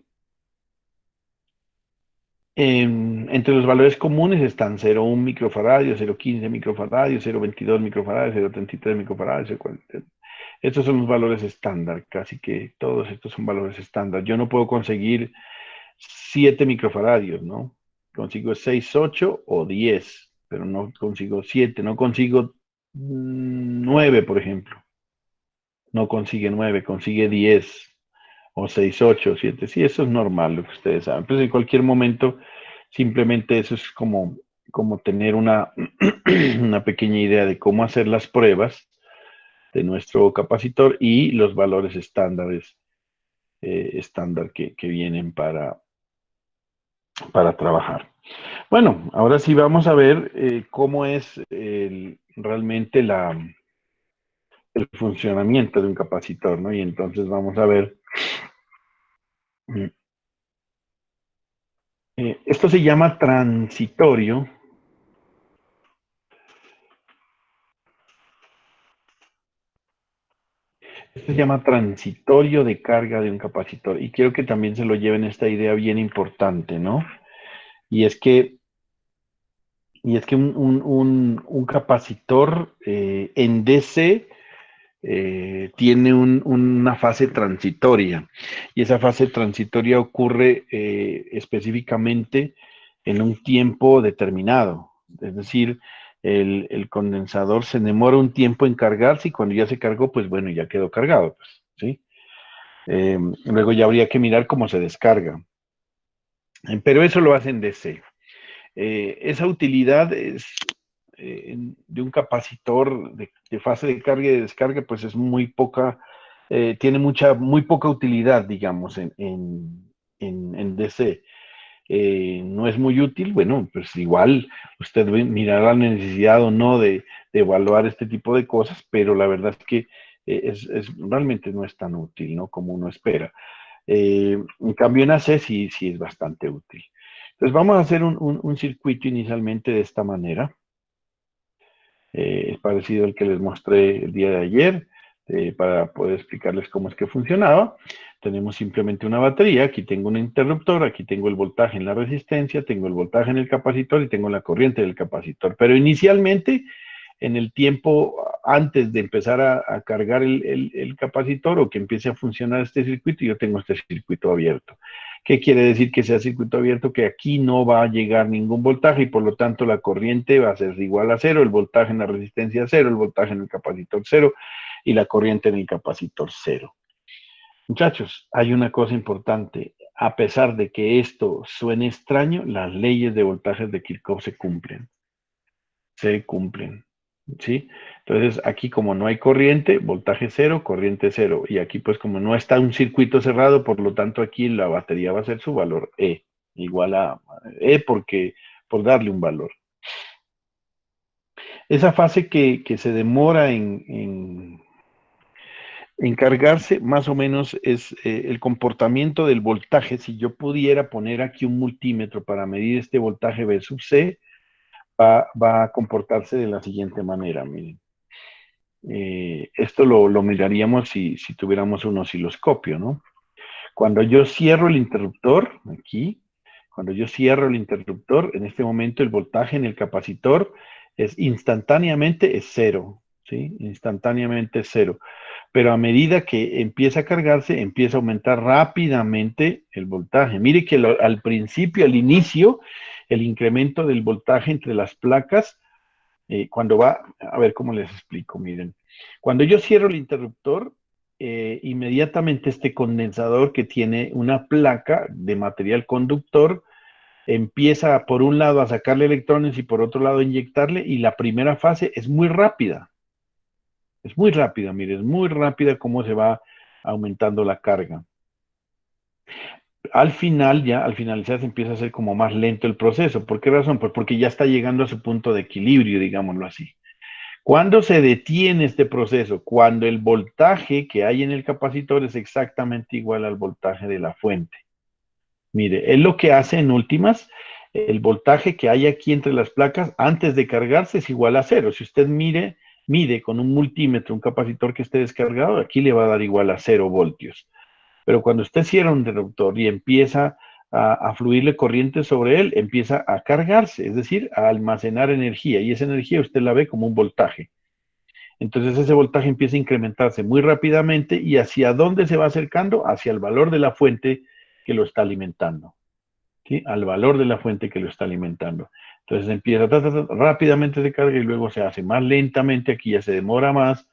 Entre los valores comunes están 0,1 microfaradio, 0,15 microfaradio, 0,22 microfaradio, 0,33 microfaradio, 0,40. Estos son los valores estándar, casi que todos estos son valores estándar. Yo no puedo conseguir 7 microfaradios, ¿no? Consigo 6, 8 o 10, pero no consigo 7, no consigo 9, por ejemplo. No consigue 9, consigue 10 o 6, 8, 7. Sí, eso es normal, lo que ustedes saben. Pues en cualquier momento, simplemente eso es como tener una pequeña idea de cómo hacer las pruebas de nuestro capacitor y los valores estándares estándar que vienen para trabajar. Bueno, ahora sí vamos a ver cómo es realmente el funcionamiento de un capacitor, ¿no? Y entonces vamos a ver, mm, esto se llama transitorio. Esto se llama transitorio de carga de un capacitor. Y quiero que también se lo lleven esta idea bien importante, ¿no? Y es que, y es que un capacitor en DC tiene una fase transitoria. Y esa fase transitoria ocurre específicamente en un tiempo determinado. Es decir, el condensador se demora un tiempo en cargarse y cuando ya se cargó, pues bueno, ya quedó cargado, pues, ¿sí? Luego ya habría que mirar cómo se descarga. Pero eso lo hacen DC. Esa utilidad de un capacitor de fase de carga y de descarga, pues es muy poca, tiene muy poca utilidad, digamos, en DC. No es muy útil, bueno, pues igual usted mirará la necesidad o no de evaluar este tipo de cosas, pero la verdad es que realmente no es tan útil, ¿no? Como uno espera. En cambio en AC sí es bastante útil. Entonces vamos a hacer un circuito inicialmente de esta manera. Es parecido al que les mostré el día de ayer. para poder explicarles cómo es que funcionaba. Tenemos simplemente una batería, aquí tengo un interruptor, aquí tengo el voltaje en la resistencia, tengo el voltaje en el capacitor y tengo la corriente del capacitor. Pero inicialmente, en el tiempo antes de empezar a cargar el capacitor o que empiece a funcionar este circuito, yo tengo este circuito abierto. ¿Qué quiere decir que sea circuito abierto? Que aquí no va a llegar ningún voltaje y por lo tanto la corriente va a ser igual a cero, el voltaje en la resistencia cero, el voltaje en el capacitor cero y la corriente en el capacitor cero. Muchachos, hay una cosa importante. A pesar de que esto suene extraño, las leyes de voltajes de Kirchhoff se cumplen. Se cumplen. ¿Sí? Entonces, aquí como no hay corriente, voltaje cero, corriente cero. Y aquí pues como no está un circuito cerrado, por lo tanto aquí la batería va a ser su valor E, igual a E porque, por darle un valor. Esa fase que se demora en cargarse, más o menos es el comportamiento del voltaje. Si yo pudiera poner aquí un multímetro para medir este voltaje versus C, va a comportarse de la siguiente manera, miren. Esto lo miraríamos si tuviéramos un osciloscopio, ¿no? Cuando yo cierro el interruptor, aquí, cuando yo cierro el interruptor, en este momento el voltaje en el capacitor es instantáneamente es cero, ¿sí? Instantáneamente es cero. Pero a medida que empieza a cargarse, empieza a aumentar rápidamente el voltaje. Mire que al principio, al inicio, el incremento del voltaje entre las placas cuando va, a ver cómo les explico, miren, cuando yo cierro el interruptor, inmediatamente este condensador que tiene una placa de material conductor empieza por un lado a sacarle electrones y por otro lado a inyectarle y la primera fase es muy rápida, mire, es muy rápida cómo se va aumentando la carga. Al final, ya al finalizar, se empieza a hacer como más lento el proceso. ¿Por qué razón? Pues porque ya está llegando a su punto de equilibrio, digámoslo así. ¿Cuándo se detiene este proceso? Cuando el voltaje que hay en el capacitor es exactamente igual al voltaje de la fuente. Mire, es lo que hace en últimas, el voltaje que hay aquí entre las placas antes de cargarse es igual a cero. Si usted mide con un multímetro un capacitor que esté descargado, aquí le va a dar igual a 0 voltios. Pero cuando usted cierra un interruptor y empieza a fluirle corriente sobre él, empieza a cargarse, es decir, a almacenar energía. Y esa energía usted la ve como un voltaje. Entonces ese voltaje empieza a incrementarse muy rápidamente y hacia dónde se va acercando, hacia el valor de la fuente que lo está alimentando, ¿sí? Al valor de la fuente que lo está alimentando. Entonces empieza rápidamente se carga y luego se hace más lentamente, aquí ya se demora más,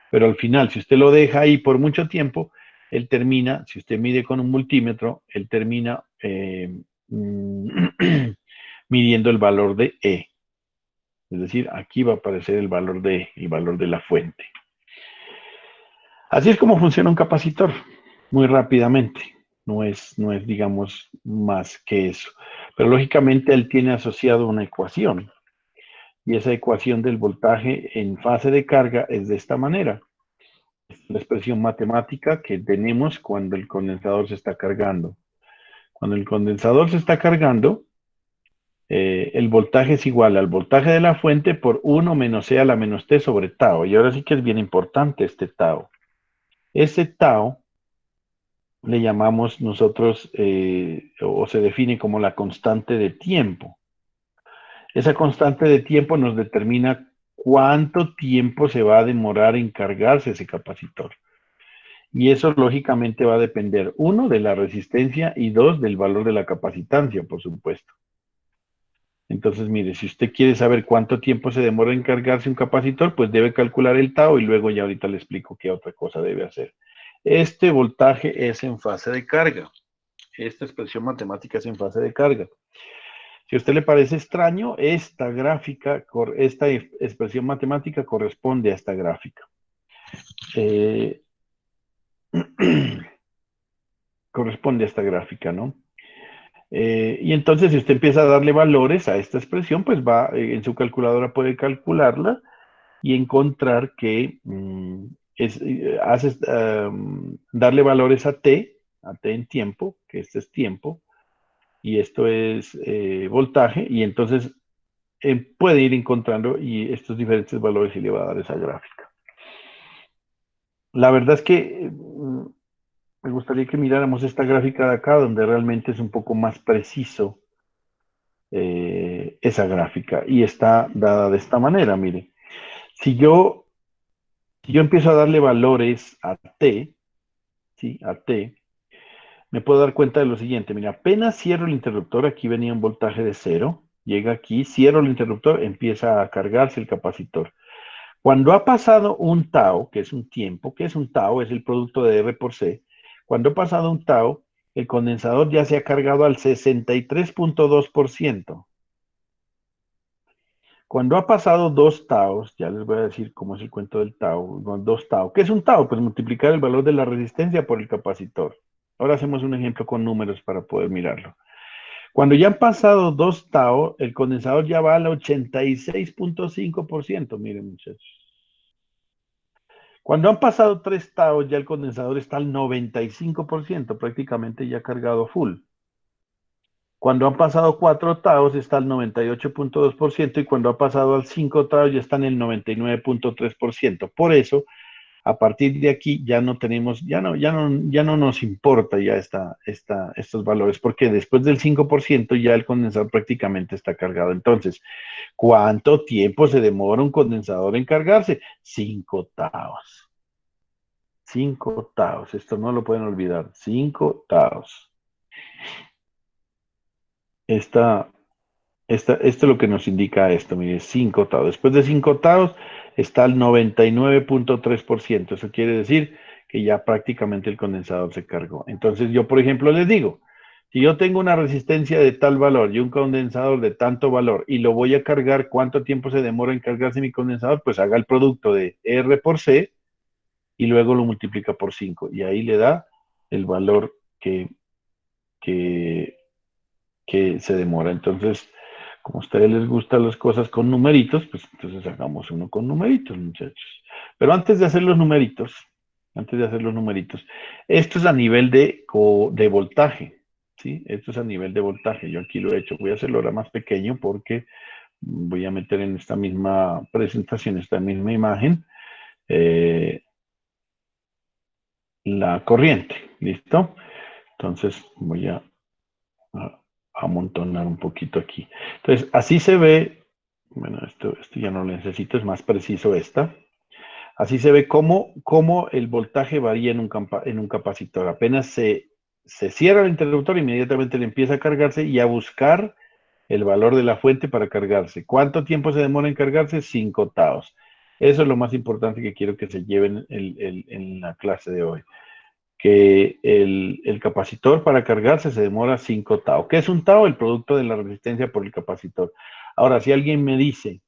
pero al final, si usted lo deja ahí por mucho tiempo, él termina, si usted mide con un multímetro, él termina midiendo el valor de E. Es decir, aquí va a aparecer el valor de la fuente. Así es como funciona un capacitor, muy rápidamente. No es, digamos, más que eso. Pero lógicamente él tiene asociado una ecuación. Y esa ecuación del voltaje en fase de carga es de esta manera. Es la expresión matemática que tenemos cuando el condensador se está cargando. Cuando el condensador se está cargando, el voltaje es igual al voltaje de la fuente por 1 menos E a la menos T sobre tau. Y ahora sí que es bien importante este tau. Ese tau le llamamos nosotros, o se define como la constante de tiempo. Esa constante de tiempo nos determina cuánto tiempo se va a demorar en cargarse ese capacitor. Y eso lógicamente va a depender, uno, de la resistencia y dos, del valor de la capacitancia, por supuesto. Entonces, mire, si usted quiere saber cuánto tiempo se demora en cargarse un capacitor, pues debe calcular el tau y luego ya ahorita le explico qué otra cosa debe hacer. Este voltaje es en fase de carga. Esta expresión matemática es en fase de carga. Si a usted le parece extraño, esta gráfica, esta expresión matemática corresponde a esta gráfica. Corresponde a esta gráfica, ¿no? Y entonces, si usted empieza a darle valores a esta expresión, pues va, en su calculadora puede calcularla y encontrar que darle valores a t en tiempo, que este es tiempo, y esto es voltaje, y entonces puede ir encontrando y estos diferentes valores y le va a dar esa gráfica. La verdad es que me gustaría que miráramos esta gráfica de acá, donde realmente es un poco más preciso esa gráfica. Y está dada de esta manera, mire. Si yo, si yo empiezo a darle valores a T, ¿sí? A T, me puedo dar cuenta de lo siguiente. Mira, apenas cierro el interruptor, aquí venía un voltaje de cero, llega aquí, cierro el interruptor, empieza a cargarse el capacitor. Cuando ha pasado un tau, que es un tiempo, que es un tau, es el producto de R por C, cuando ha pasado un tau, el condensador ya se ha cargado al 63.2%. Cuando ha pasado dos taus, ya les voy a decir cómo es el cuento del tau, no, dos tau. ¿Qué es un tau? Pues multiplicar el valor de la resistencia por el capacitor. Ahora hacemos un ejemplo con números para poder mirarlo. Cuando ya han pasado dos tau, el condensador ya va al 86.5%. Miren, muchachos. Cuando han pasado tres taos, ya el condensador está al 95%, prácticamente ya cargado full. Cuando han pasado cuatro taos, está al 98.2% y cuando ha pasado al cinco taos, ya está en el 99.3%. Por eso, a partir de aquí ya no tenemos, ya no nos importa ya estos valores, porque después del 5% ya el condensador prácticamente está cargado. Entonces, ¿cuánto tiempo se demora un condensador en cargarse? 5 taos. 5 taos, esto no lo pueden olvidar, 5 taos. Esta, esto es lo que nos indica esto, mire, 5 taos. Después de 5 taos está el 99.3%. Eso quiere decir que ya prácticamente el condensador se cargó. Entonces yo, por ejemplo, les digo, si yo tengo una resistencia de tal valor y un condensador de tanto valor y lo voy a cargar, ¿cuánto tiempo se demora en cargarse mi condensador? Pues haga el producto de R por C y luego lo multiplica por 5 y ahí le da el valor que, que se demora. Entonces, como a ustedes les gustan las cosas con numeritos, pues entonces hagamos uno con numeritos, muchachos. Pero antes de hacer los numeritos, esto es a nivel de voltaje, ¿sí? Esto es a nivel de voltaje. Yo aquí lo he hecho. Voy a hacerlo ahora más pequeño porque voy a meter en esta misma presentación, esta misma imagen, eh, la corriente. ¿Listo? Entonces voy a amontonar un poquito aquí. Entonces, así se ve, bueno, esto ya no lo necesito, es más preciso esta. Así se ve cómo el voltaje varía en un capacitor. Apenas se cierra el interruptor, inmediatamente le empieza a cargarse y a buscar el valor de la fuente para cargarse. ¿Cuánto tiempo se demora en cargarse? 5 taos. Eso es lo más importante que quiero que se lleven en la clase de hoy, que el capacitor para cargarse se demora 5 tau. ¿Qué es un tau? El producto de la resistencia por el capacitor. Ahora, si alguien me dice,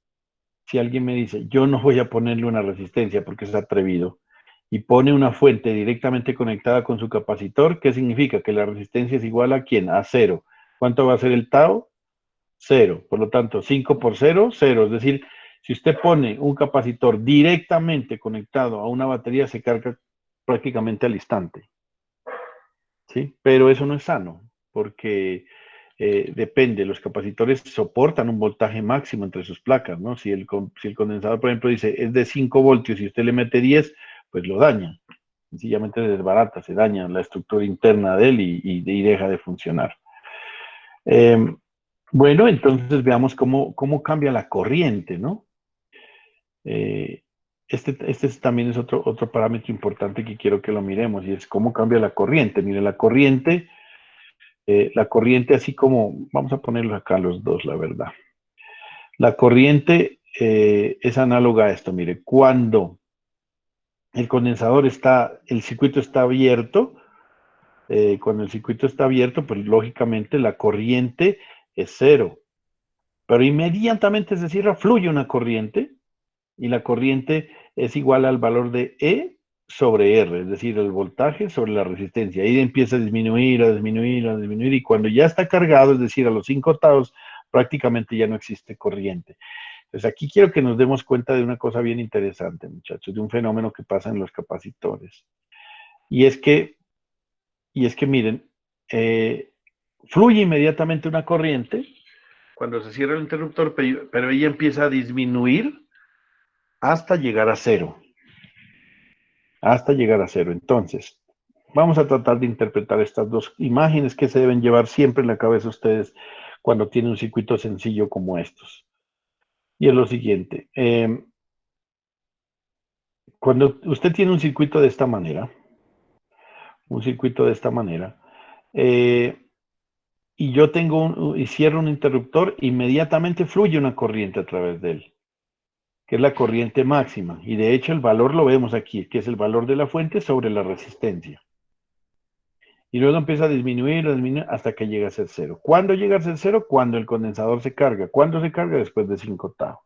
yo no voy a ponerle una resistencia porque es atrevido, y pone una fuente directamente conectada con su capacitor, ¿qué significa? Que la resistencia es igual a ¿quién? A cero. ¿Cuánto va a ser el tau? Cero. Por lo tanto, 5 por cero, cero. Es decir, si usted pone un capacitor directamente conectado a una batería, se carga prácticamente al instante. ¿Sí? Pero eso no es sano, porque depende, los capacitores soportan un voltaje máximo entre sus placas, ¿no? Si el condensador, por ejemplo, dice es de 5 voltios y usted le mete 10, pues lo daña. Sencillamente se desbarata, se daña la estructura interna de él y deja de funcionar. Eh, bueno, entonces veamos cómo cambia la corriente, ¿no? Eh, también es otro parámetro importante que quiero que lo miremos y es cómo cambia la corriente. Mire, la corriente así como, vamos a ponerlo acá los dos, la verdad. La corriente es análoga a esto, mire, cuando el circuito está abierto, cuando el circuito está abierto, pues lógicamente la corriente es cero, pero inmediatamente se cierra, fluye una corriente y la corriente es igual al valor de E sobre R, es decir, el voltaje sobre la resistencia. Ahí empieza a disminuir, a disminuir, a disminuir, y cuando ya está cargado, es decir, a los 5 taos, prácticamente ya no existe corriente. Entonces aquí quiero que nos demos cuenta de una cosa bien interesante, muchachos, de un fenómeno que pasa en los capacitores. Y es que, miren, eh, fluye inmediatamente una corriente cuando se cierra el interruptor, pero ella empieza a disminuir hasta llegar a cero. hasta llegar a cero. Entonces, vamos a tratar de interpretar estas dos imágenes que se deben llevar siempre en la cabeza ustedes cuando tienen un circuito sencillo como estos. Y es lo siguiente, cuando usted tiene un circuito de esta manera, un circuito de esta manera, eh, y yo tengo y cierro un interruptor, inmediatamente fluye una corriente a través de él, que es la corriente máxima. Y de hecho el valor lo vemos aquí, que es el valor de la fuente sobre la resistencia. Y luego empieza a disminuir hasta que llega a ser cero. ¿Cuándo llega a ser cero? Cuando el condensador se carga. ¿Cuándo se carga? Después de 5 octavos.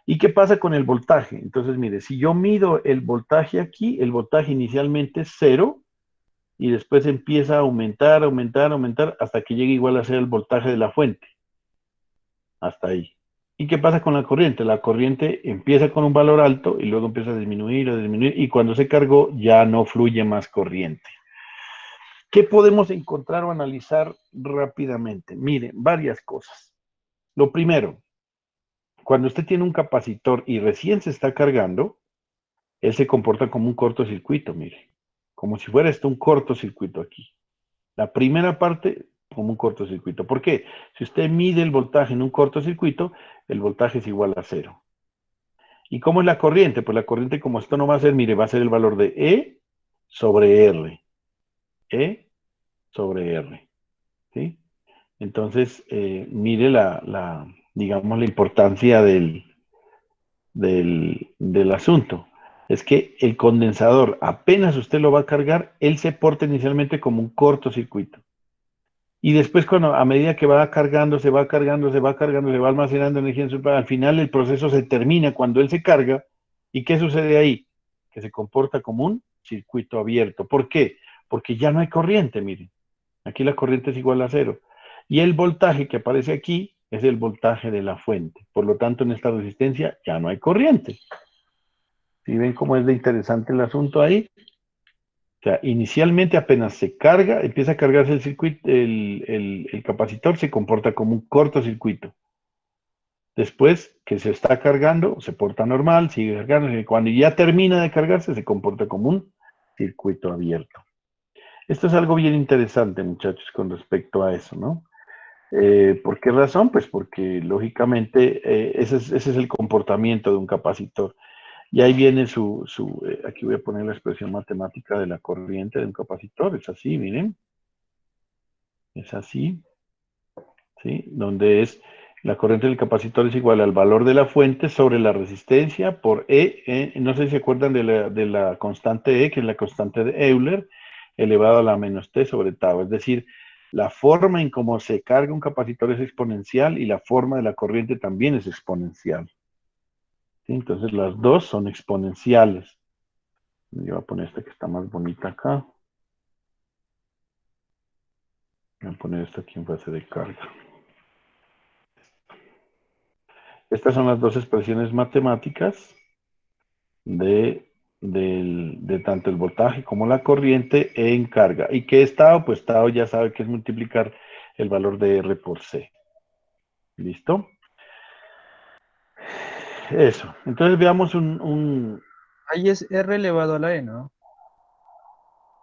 ¿Y qué pasa con el voltaje? Entonces, mire, si yo mido el voltaje aquí, el voltaje inicialmente es cero y después empieza a aumentar, aumentar, aumentar hasta que llegue igual a ser el voltaje de la fuente. Hasta ahí. ¿Y qué pasa con la corriente? La corriente empieza con un valor alto y luego empieza a disminuir y cuando se cargó ya no fluye más corriente. ¿Qué podemos encontrar o analizar rápidamente? Miren, varias cosas. Lo primero, cuando usted tiene un capacitor y recién se está cargando, él se comporta como un cortocircuito, mire, como si fuera esto un cortocircuito aquí. La primera parte como un cortocircuito. ¿Por qué? Si usted mide el voltaje en un cortocircuito, el voltaje es igual a cero. ¿Y cómo es la corriente? Pues la corriente, como esto no va a ser, mire, va a ser el valor de E sobre R. E sobre R. ¿Sí? Entonces, mire digamos, la importancia del asunto. Es que el condensador, apenas usted lo va a cargar, él se porta inicialmente como un cortocircuito. Y después, cuando a medida que va cargando, se va cargando, se va cargando, se va almacenando energía en su al final el proceso se termina cuando él se carga. ¿Y qué sucede ahí? Que se comporta como un circuito abierto. ¿Por qué? Porque ya no hay corriente, miren. Aquí la corriente es igual a cero. Y el voltaje que aparece aquí es el voltaje de la fuente. Por lo tanto, en esta resistencia ya no hay corriente. ¿Sí ven cómo es de interesante el asunto ahí? O sea, inicialmente apenas se carga, empieza a cargarse el circuito, el capacitor se comporta como un cortocircuito. Después que se está cargando, se porta normal, sigue cargando. Y cuando ya termina de cargarse, se comporta como un circuito abierto. Esto es algo bien interesante, muchachos, con respecto a eso, ¿no? ¿Por qué razón? Pues porque lógicamente ese es el comportamiento de un capacitor. Y ahí viene aquí voy a poner la expresión matemática de la corriente de un capacitor, es así, miren, es así, ¿sí? Donde es la corriente del capacitor es igual al valor de la fuente sobre la resistencia por no sé si se acuerdan de la constante E, que es la constante de Euler, elevado a la menos T sobre tau, es decir, la forma en cómo se carga un capacitor es exponencial y la forma de la corriente también es exponencial. ¿Sí? Entonces las dos son exponenciales. Yo voy a poner esta que está más bonita acá. Voy a poner esto aquí en fase de carga. Estas son las dos expresiones matemáticas de tanto el voltaje como la corriente en carga. ¿Y qué es tau? Pues tau ya sabe que es multiplicar el valor de R por C. ¿Listo? Eso. Entonces veamos Ahí es R elevado a la E, ¿no?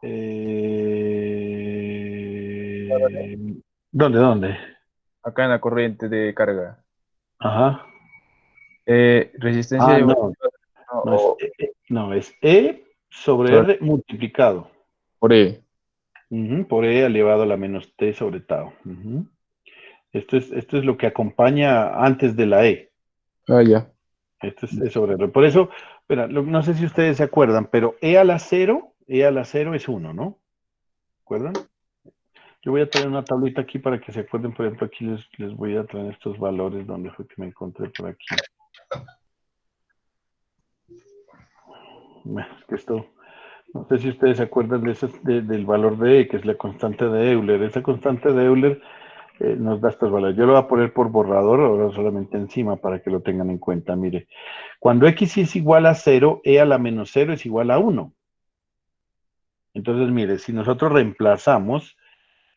eh, ¿Dónde, dónde? Acá en la corriente de carga. Ajá. Resistencia Ah, igual, no, ¿no? no es no, es E sobre Sobre- R multiplicado. por E. Ujú, por E elevado a la menos T sobre tau. Ujú. Esto es lo que acompaña antes de la E. Ah, ya. Esto es sobre R. Por eso, espera, no sé si ustedes se acuerdan, pero E a la cero es uno, ¿no? ¿Recuerdan? Yo voy a traer una tablita aquí para que se acuerden. Por ejemplo, aquí les voy a traer estos valores donde fue que me encontré por aquí. Bueno, es que esto, no sé si ustedes se acuerdan del valor de E, que es la constante de Euler. Esa constante de Euler nos da estos valores. Yo lo voy a poner por borrador, ahora solamente encima para que lo tengan en cuenta. Mire, cuando X es igual a cero, E a la menos cero es igual a uno. Entonces, mire, si nosotros reemplazamos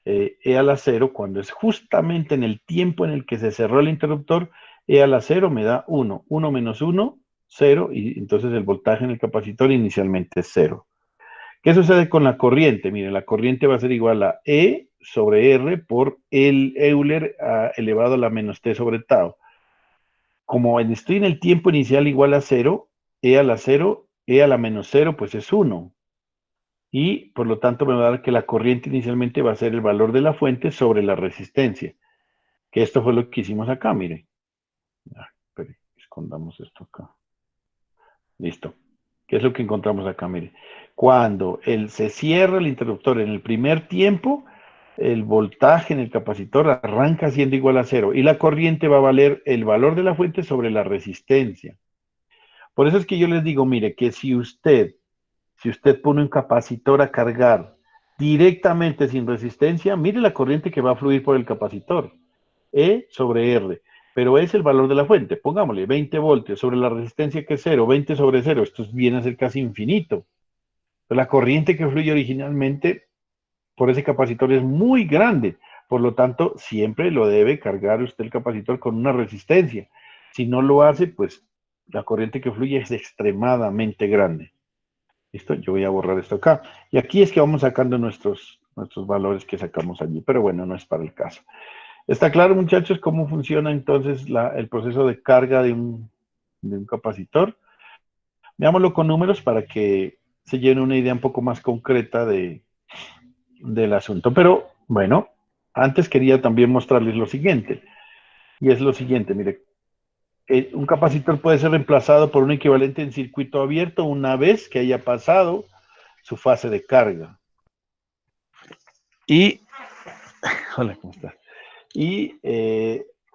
E a la cero, cuando es justamente en el tiempo en el que se cerró el interruptor, E a la cero me da uno. Uno menos uno, cero, y entonces el voltaje en el capacitor inicialmente es cero. ¿Qué sucede con la corriente? Miren, la corriente va a ser igual a E sobre R por el Euler elevado a la menos T sobre tau. Como estoy en el tiempo inicial igual a cero, E a la cero, E a la menos cero, pues es 1. Y por lo tanto me va a dar que la corriente inicialmente va a ser el valor de la fuente sobre la resistencia. Que esto fue lo que hicimos acá, mire. Espere, escondamos esto acá. Listo. ¿Qué es lo que encontramos acá? Mire, cuando se cierra el interruptor en el primer tiempo, el voltaje en el capacitor arranca siendo igual a cero y la corriente va a valer el valor de la fuente sobre la resistencia. Por eso es que yo les digo, mire, que si usted pone un capacitor a cargar directamente sin resistencia, mire la corriente que va a fluir por el capacitor. E sobre R, pero es el valor de la fuente. Pongámosle 20 voltios sobre la resistencia que es 0, 20 sobre 0, esto viene a ser casi infinito. La corriente que fluye originalmente por ese capacitor es muy grande, por lo tanto, siempre lo debe cargar usted el capacitor con una resistencia. Si no lo hace, pues la corriente que fluye es extremadamente grande. ¿Listo? Yo voy a borrar esto acá. Y aquí es que vamos sacando nuestros valores que sacamos allí, pero bueno, no es para el caso. ¿Está claro, muchachos, cómo funciona entonces el proceso de carga de un capacitor? Veámoslo con números para que se llene una idea un poco más concreta del asunto. Pero, bueno, antes quería también mostrarles lo siguiente. Y es lo siguiente, mire, un capacitor puede ser reemplazado por un equivalente en circuito abierto una vez que haya pasado su fase de carga. Y, hola, ¿cómo está? Y,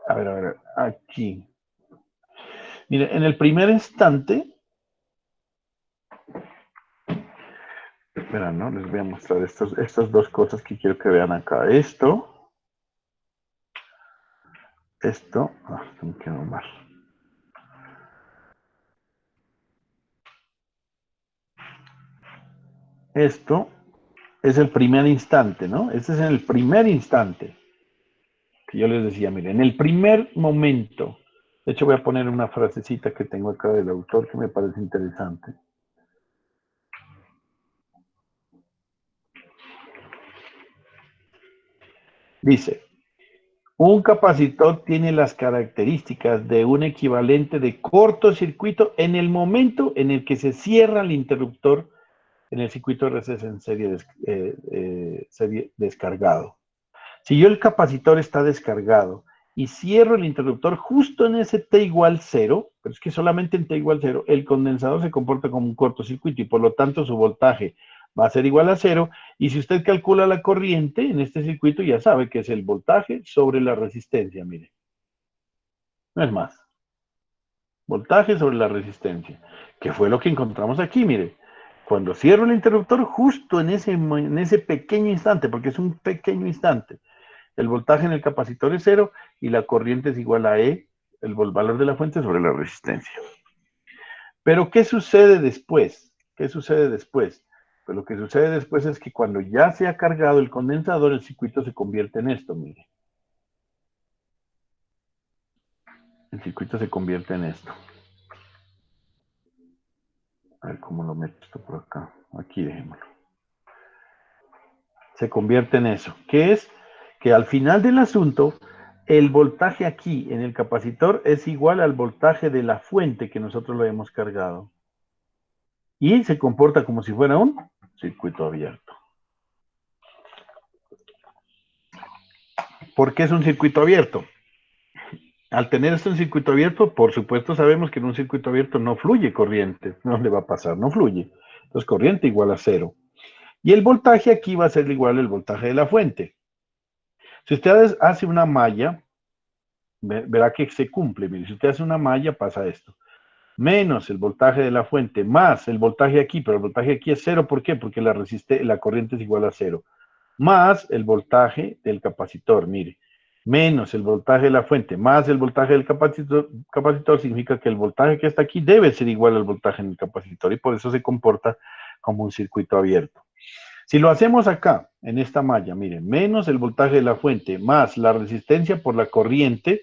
a ver, aquí. Mire, en el primer instante, espera, ¿no? Les voy a mostrar estas dos cosas que quiero que vean acá. Esto, me quedó mal. Esto es el primer instante, ¿no? Este es en el primer instante que yo les decía, miren, en el primer momento. De hecho, voy a poner una frasecita que tengo acá del autor que me parece interesante. Dice, un capacitor tiene las características de un equivalente de cortocircuito en el momento en el que se cierra el interruptor en el circuito RCS en serie descargado. Si yo el capacitor está descargado y cierro el interruptor justo en ese T igual 0, pero es que solamente en T igual 0, el condensador se comporta como un cortocircuito y por lo tanto su voltaje va a ser igual a 0. Y si usted calcula la corriente en este circuito, ya sabe que es el voltaje sobre la resistencia, mire. No es más. Voltaje sobre la resistencia, que fue lo que encontramos aquí, mire. Cuando cierro el interruptor, justo en ese pequeño instante, porque es un pequeño instante, el voltaje en el capacitor es 0 y la corriente es igual a E, el valor de la fuente sobre la resistencia. Pero, ¿qué sucede después? ¿Qué sucede después? Pues lo que sucede después es que cuando ya se ha cargado el condensador, el circuito se convierte en esto, mire. El circuito se convierte en esto. A ver cómo lo meto esto por acá. Aquí dejémoslo. Se convierte en eso. ¿Qué es? Que al final del asunto, el voltaje aquí en el capacitor es igual al voltaje de la fuente que nosotros lo hemos cargado. Y se comporta como si fuera un circuito abierto. ¿Por qué es un circuito abierto? Al tener esto en circuito abierto, por supuesto sabemos que en un circuito abierto no fluye corriente. ¿No le va a pasar? No fluye. Entonces corriente igual a 0. Y el voltaje aquí va a ser igual al voltaje de la fuente. Si usted hace una malla, verá que se cumple. Mire, si usted hace una malla, pasa esto. Menos el voltaje de la fuente, más el voltaje aquí, pero el voltaje aquí es 0. ¿Por qué? Porque la corriente es igual a 0. Más el voltaje del capacitor, mire. Menos el voltaje de la fuente, más el voltaje del capacitor significa que el voltaje que está aquí debe ser igual al voltaje en el capacitor y por eso se comporta como un circuito abierto. Si lo hacemos acá, en esta malla, miren, menos el voltaje de la fuente, más la resistencia por la corriente,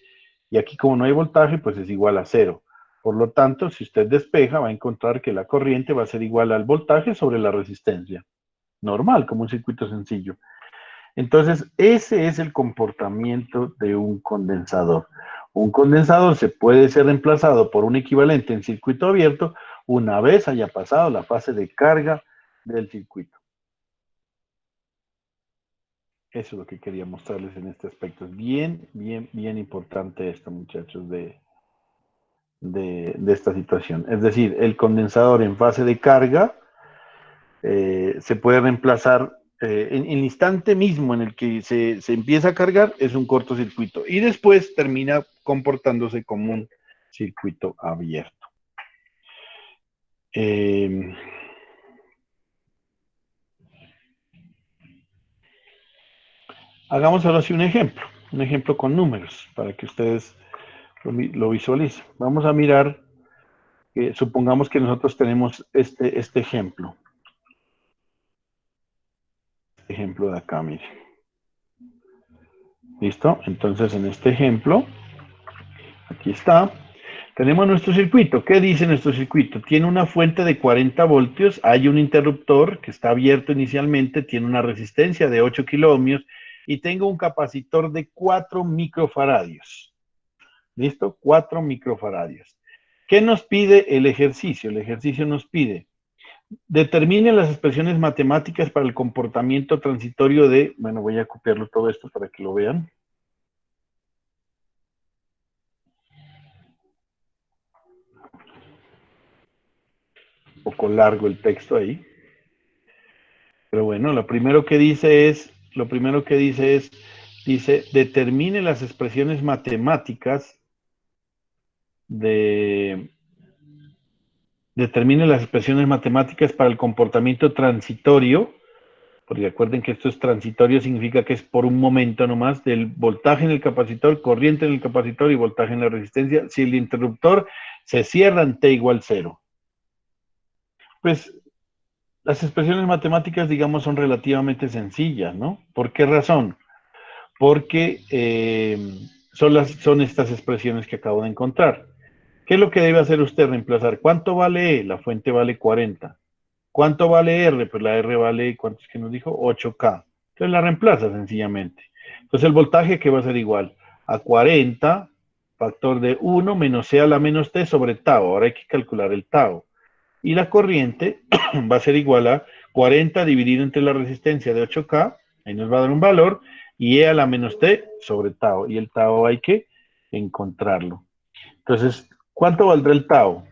y aquí como no hay voltaje, pues es igual a 0. Por lo tanto, si usted despeja, va a encontrar que la corriente va a ser igual al voltaje sobre la resistencia. Normal, como un circuito sencillo. Entonces, ese es el comportamiento de un condensador. Un condensador se puede ser reemplazado por un equivalente en circuito abierto una vez haya pasado la fase de carga del circuito. Eso es lo que quería mostrarles en este aspecto. Es bien, bien, bien importante esto, muchachos, de esta situación. Es decir, el condensador en fase de carga se puede reemplazar en el instante mismo en el que se empieza a cargar, es un cortocircuito y después termina comportándose como un circuito abierto. Hagamos ahora sí un ejemplo con números para que ustedes lo visualicen. Vamos a mirar, supongamos que nosotros tenemos este ejemplo. Este ejemplo de acá, miren. ¿Listo? Entonces en este ejemplo, aquí está, tenemos nuestro circuito. ¿Qué dice nuestro circuito? Tiene una fuente de 40 voltios, hay un interruptor que está abierto inicialmente, tiene una resistencia de 8 kiloohmios y tengo un capacitor de 4 microfaradios. ¿Listo? 4 microfaradios. ¿Qué nos pide el ejercicio? El ejercicio nos pide, determine las expresiones matemáticas para el comportamiento transitorio de, bueno, voy a copiarlo todo esto para que lo vean. Un poco largo el texto ahí. Pero bueno, lo primero que dice es, dice, determine las expresiones matemáticas para el comportamiento transitorio, porque recuerden que esto es transitorio, significa que es por un momento nomás, del voltaje en el capacitor, corriente en el capacitor y voltaje en la resistencia, si el interruptor se cierra en T igual 0. Pues las expresiones matemáticas, digamos, son relativamente sencillas, ¿no? ¿Por qué razón? Porque son estas expresiones que acabo de encontrar. ¿Qué es lo que debe hacer usted? Reemplazar. ¿Cuánto vale E? La fuente vale 40. ¿Cuánto vale R? Pues la R vale, ¿cuánto es que nos dijo? 8K. Entonces la reemplaza sencillamente. Entonces el voltaje que va a ser igual a 40 factor de 1 menos C a la menos T sobre tau. Ahora hay que calcular el tau. Y la corriente va a ser igual a 40 dividido entre la resistencia de 8K, ahí nos va a dar un valor, y E a la menos T sobre tau. Y el tau hay que encontrarlo. Entonces, ¿cuánto valdrá el tau?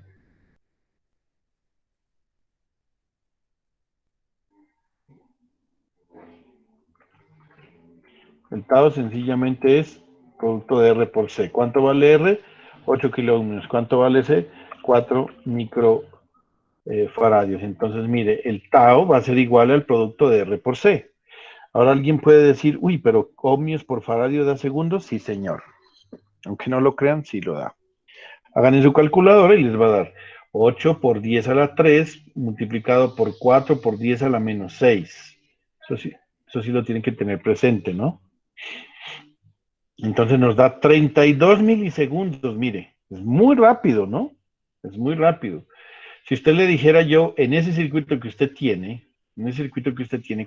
El tau sencillamente es producto de R por C. ¿Cuánto vale R? 8 kiloohmios. ¿Cuánto vale C? 4 microfaradios. Entonces, mire, el tau va a ser igual al producto de R por C. Ahora alguien puede decir, uy, pero ohmios por faradio da segundos. Sí, señor. Aunque no lo crean, sí lo da. Hagan en su calculadora y les va a dar 8 por 10 a la 3 multiplicado por 4 por 10 a la menos 6. Eso sí lo tienen que tener presente, ¿no? Entonces nos da 32 milisegundos, mire. Es muy rápido, ¿no? Es muy rápido. Si usted le dijera yo, en ese circuito que usted tiene,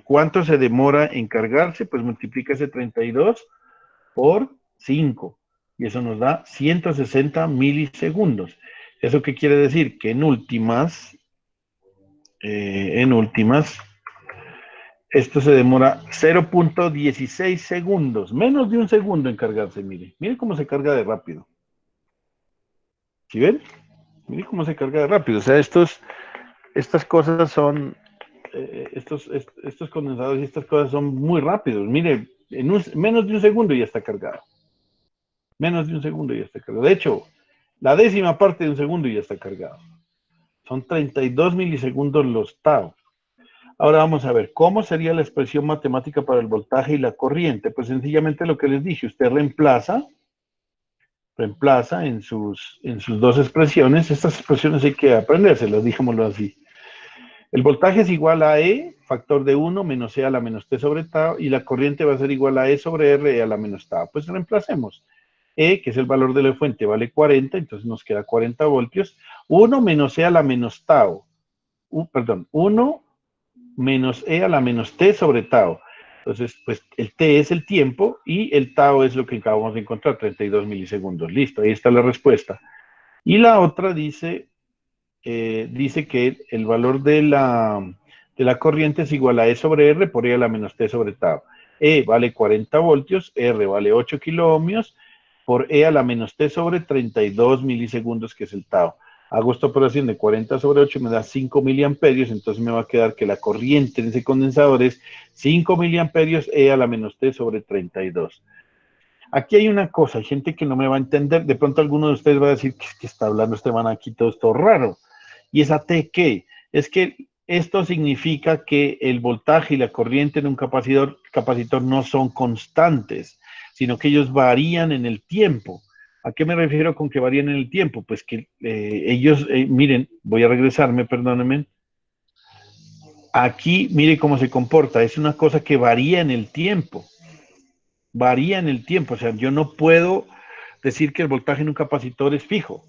¿cuánto se demora en cargarse? Pues multiplica ese 32 por 5. Y eso nos da 160 milisegundos. ¿Eso qué quiere decir? Que en últimas, esto se demora 0.16 segundos, menos de un segundo en cargarse, mire. Mire cómo se carga de rápido. ¿Sí ven? Mire cómo se carga de rápido. O sea, estas cosas son, estos condensadores y estas cosas son muy rápidos. Mire, en menos de un segundo ya está cargado. Menos de un segundo ya está cargado. De hecho, la décima parte de un segundo ya está cargado. Son 32 milisegundos los tau. Ahora vamos a ver, ¿cómo sería la expresión matemática para el voltaje y la corriente? Pues sencillamente lo que les dije, usted reemplaza en sus dos expresiones. Estas expresiones hay que aprendérselas, digámoslo así. El voltaje es igual a E, factor de 1, menos E a la menos T sobre tau, y la corriente va a ser igual a E sobre R, E a la menos tau. Pues reemplacemos. E, que es el valor de la fuente, vale 40, entonces nos queda 40 voltios. 1 menos E a la menos tau. Perdón, 1 menos E a la menos T sobre tau. Entonces, pues el T es el tiempo y el tau es lo que acabamos de encontrar, 32 milisegundos. Listo, ahí está la respuesta. Y la otra dice que el valor de la corriente es igual a E sobre R por E a la menos T sobre tau. E vale 40 voltios, R vale 8 kiloohmios por E a la menos T sobre 32 milisegundos, que es el tau. Hago esta operación de 40 sobre 8, me da 5 miliamperios, entonces me va a quedar que la corriente en ese condensador es 5 miliamperios E a la menos T sobre 32. Aquí hay una cosa, hay gente que no me va a entender, de pronto alguno de ustedes va a decir que está hablando este man aquí todo esto raro. ¿Y esa T qué? Es que esto significa que el voltaje y la corriente en un capacitor no son constantes, sino que ellos varían en el tiempo. ¿A qué me refiero con que varían en el tiempo? Pues que ellos, miren, voy a regresarme, perdónenme. Aquí, mire cómo se comporta, es una cosa que varía en el tiempo. Varía en el tiempo, o sea, yo no puedo decir que el voltaje en un capacitor es fijo,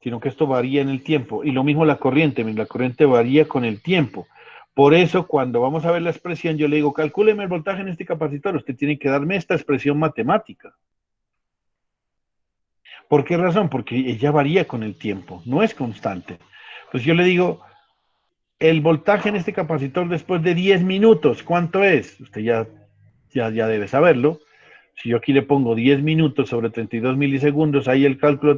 sino que esto varía en el tiempo. Y lo mismo la corriente varía con el tiempo. Por eso, cuando vamos a ver la expresión, yo le digo, calcúleme el voltaje en este capacitor, usted tiene que darme esta expresión matemática. ¿Por qué razón? Porque ella varía con el tiempo, no es constante. Pues yo le digo, el voltaje en este capacitor después de 10 minutos, ¿cuánto es? Usted ya debe saberlo. Si yo aquí le pongo 10 minutos sobre 32 milisegundos, ahí el cálculo,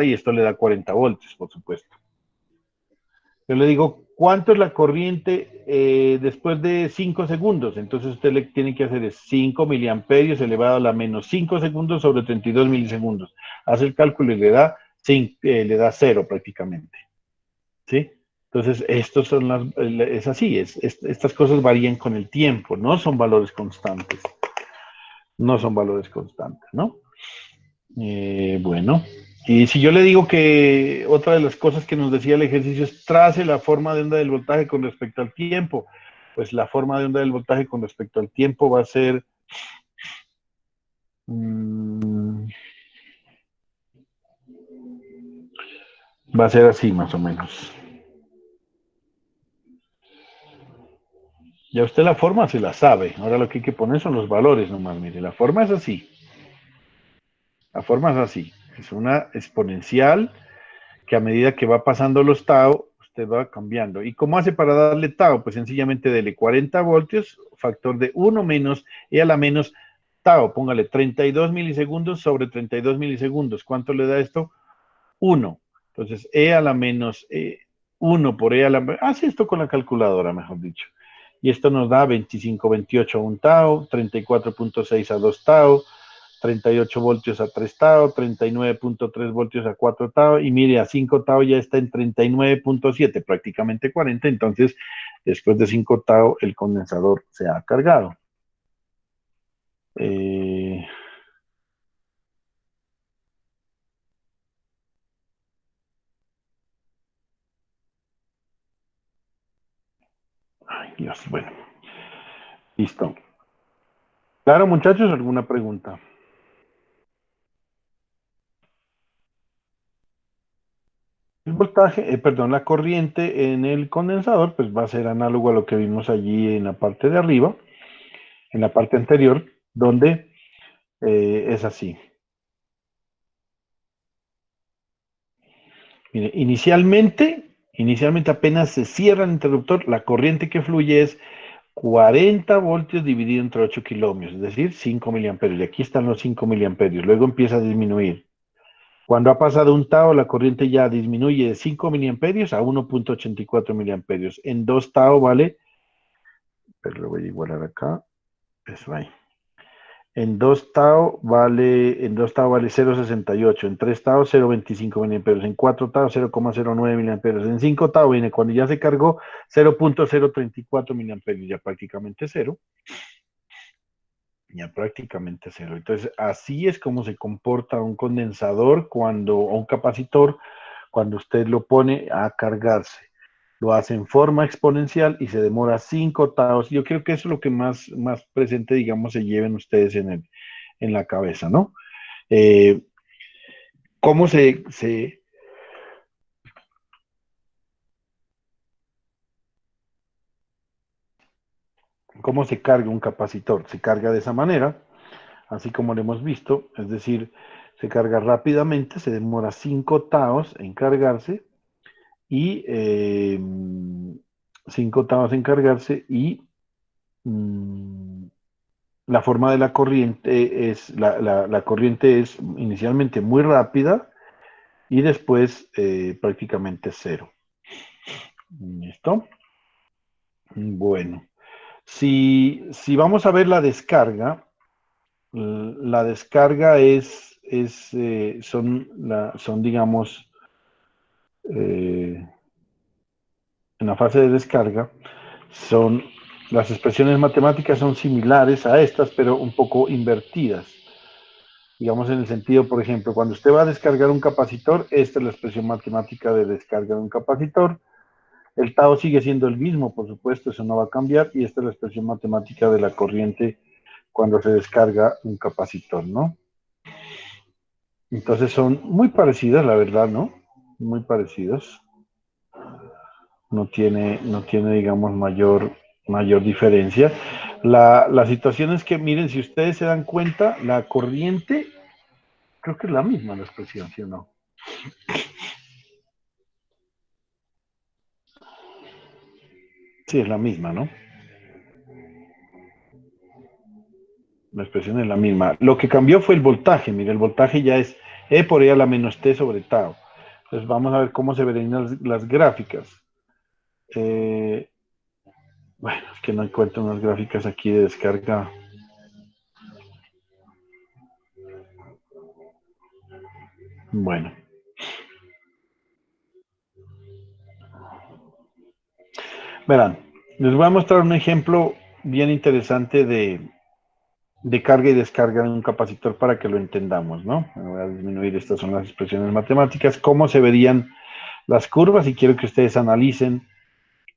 y esto le da 40 voltios, por supuesto. Yo le digo, ¿cuánto es la corriente después de 5 segundos? Entonces usted le tiene que hacer es 5 miliamperios elevado a la menos 5 segundos sobre 32 milisegundos. Hace el cálculo y le da 0 prácticamente. ¿Sí? Entonces, estos son es así, estas cosas varían con el tiempo, no son valores constantes. No son valores constantes, ¿no? Bueno, y si yo le digo que otra de las cosas que nos decía el ejercicio es trace la forma de onda del voltaje con respecto al tiempo, pues la forma de onda del voltaje con respecto al tiempo va a ser va a ser así más o menos. Ya usted la forma se la sabe, ahora lo que hay que poner son los valores nomás, mire, la forma es así, la forma es así, es una exponencial que a medida que va pasando los tau, usted va cambiando. ¿Y cómo hace para darle tau? Pues sencillamente dele 40 voltios, factor de 1 menos e a la menos tau. Póngale 32 milisegundos sobre 32 milisegundos. ¿Cuánto le da esto? 1. Entonces, e a la menos 1 por e a la... Hace esto con la calculadora, mejor dicho. Y esto nos da 25,28 a 1 tau, 34,6 a 2 tau, 38 voltios a 3 tau, 39,3 voltios a 4 tau, y mire, a 5 tau ya está en 39,7, prácticamente 40, entonces después de 5 tau el condensador se ha cargado. Ay, Dios, bueno, listo. Claro, muchachos, ¿alguna pregunta? El voltaje, perdón, la corriente en el condensador, pues va a ser análogo a lo que vimos allí en la parte de arriba, en la parte anterior, donde es así. Mire, inicialmente apenas se cierra el interruptor, la corriente que fluye es 40 voltios dividido entre 8 kilómetros, es decir, 5 miliamperios. Y aquí están los 5 miliamperios. Luego empieza a disminuir. Cuando ha pasado un tau, la corriente ya disminuye de 5 miliamperios a 1,84 miliamperios. En 2 tau vale, pero lo voy a igualar acá, eso ahí. En 2 tau vale 0,68, en 3 tau 0,25 miliamperios, en 4 tau 0,09 miliamperios, en 5 tau viene cuando ya se cargó 0,034 miliamperios, ya prácticamente cero, ya prácticamente cero. Entonces, así es como se comporta un condensador o un capacitor cuando usted lo pone a cargarse. Lo hace en forma exponencial y se demora 5 taos. Yo creo que eso es lo que más presente, digamos, se lleven ustedes en la cabeza, ¿no? Eh, ¿Cómo cómo se carga un capacitor? Se carga de esa manera, así como lo hemos visto, es decir, se carga rápidamente, se demora 5 taos en cargarse y 5 taos en cargarse y mm, la forma de la corriente es, la corriente es inicialmente muy rápida y después prácticamente cero. ¿Listo? Bueno, si vamos a ver la descarga, la descarga son, digamos, eh, en la fase de descarga, son, las expresiones matemáticas son similares a estas, pero un poco invertidas. Digamos en el sentido, por ejemplo, cuando usted va a descargar un capacitor, esta es la expresión matemática de descarga de un capacitor. El tau sigue siendo el mismo, por supuesto, eso no va a cambiar, y esta es la expresión matemática de la corriente cuando se descarga un capacitor, ¿no? Entonces son muy parecidas, la verdad, ¿no? Muy parecidas. No tiene, digamos, mayor diferencia. La situación es que, miren, si ustedes se dan cuenta, la corriente, creo que es la misma la expresión, ¿sí o no? Sí, es la misma, ¿no? La expresión es la misma. Lo que cambió fue el voltaje. Mire, el voltaje ya es E por E a la menos T sobre tau. Entonces vamos a ver cómo se ven las gráficas. Eh, bueno, es que no encuentro unas gráficas aquí de descarga. Bueno, verán, les voy a mostrar un ejemplo bien interesante de carga y descarga en un capacitor para que lo entendamos, ¿no? Voy a disminuir, estas son las expresiones matemáticas, cómo se verían las curvas y quiero que ustedes analicen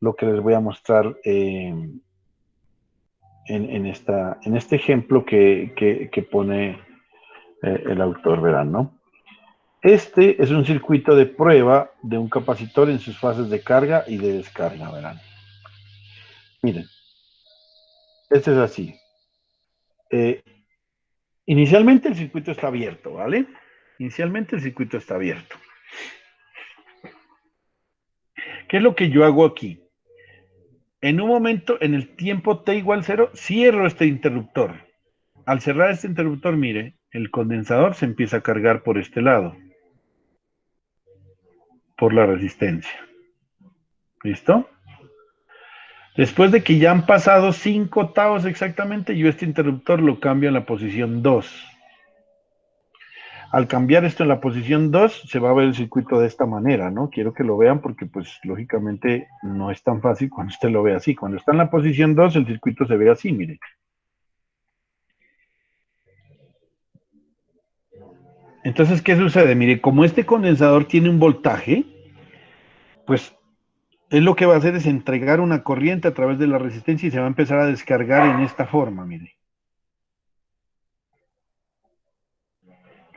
lo que les voy a mostrar en este ejemplo que pone el autor, verán, ¿no? Este es un circuito de prueba de un capacitor en sus fases de carga y de descarga, verán. Miren, este es así. Eh, Inicialmente el circuito está abierto, ¿vale? Inicialmente el circuito está abierto. ¿Qué es lo que yo hago aquí? En un momento, en el tiempo t igual 0, cierro este interruptor. Al cerrar este interruptor, mire, el condensador se empieza a cargar por este lado, por la resistencia. ¿Listo? Después de que ya han pasado 5 taos exactamente, yo este interruptor lo cambio en la posición 2. Al cambiar esto en la posición 2, se va a ver el circuito de esta manera, ¿no? Quiero que lo vean porque, pues, lógicamente no es tan fácil cuando usted lo ve así. Cuando está en la posición 2, el circuito se ve así, mire. Entonces, ¿qué sucede? Mire, como este condensador tiene un voltaje, pues es lo que va a hacer es entregar una corriente a través de la resistencia y se va a empezar a descargar en esta forma, mire.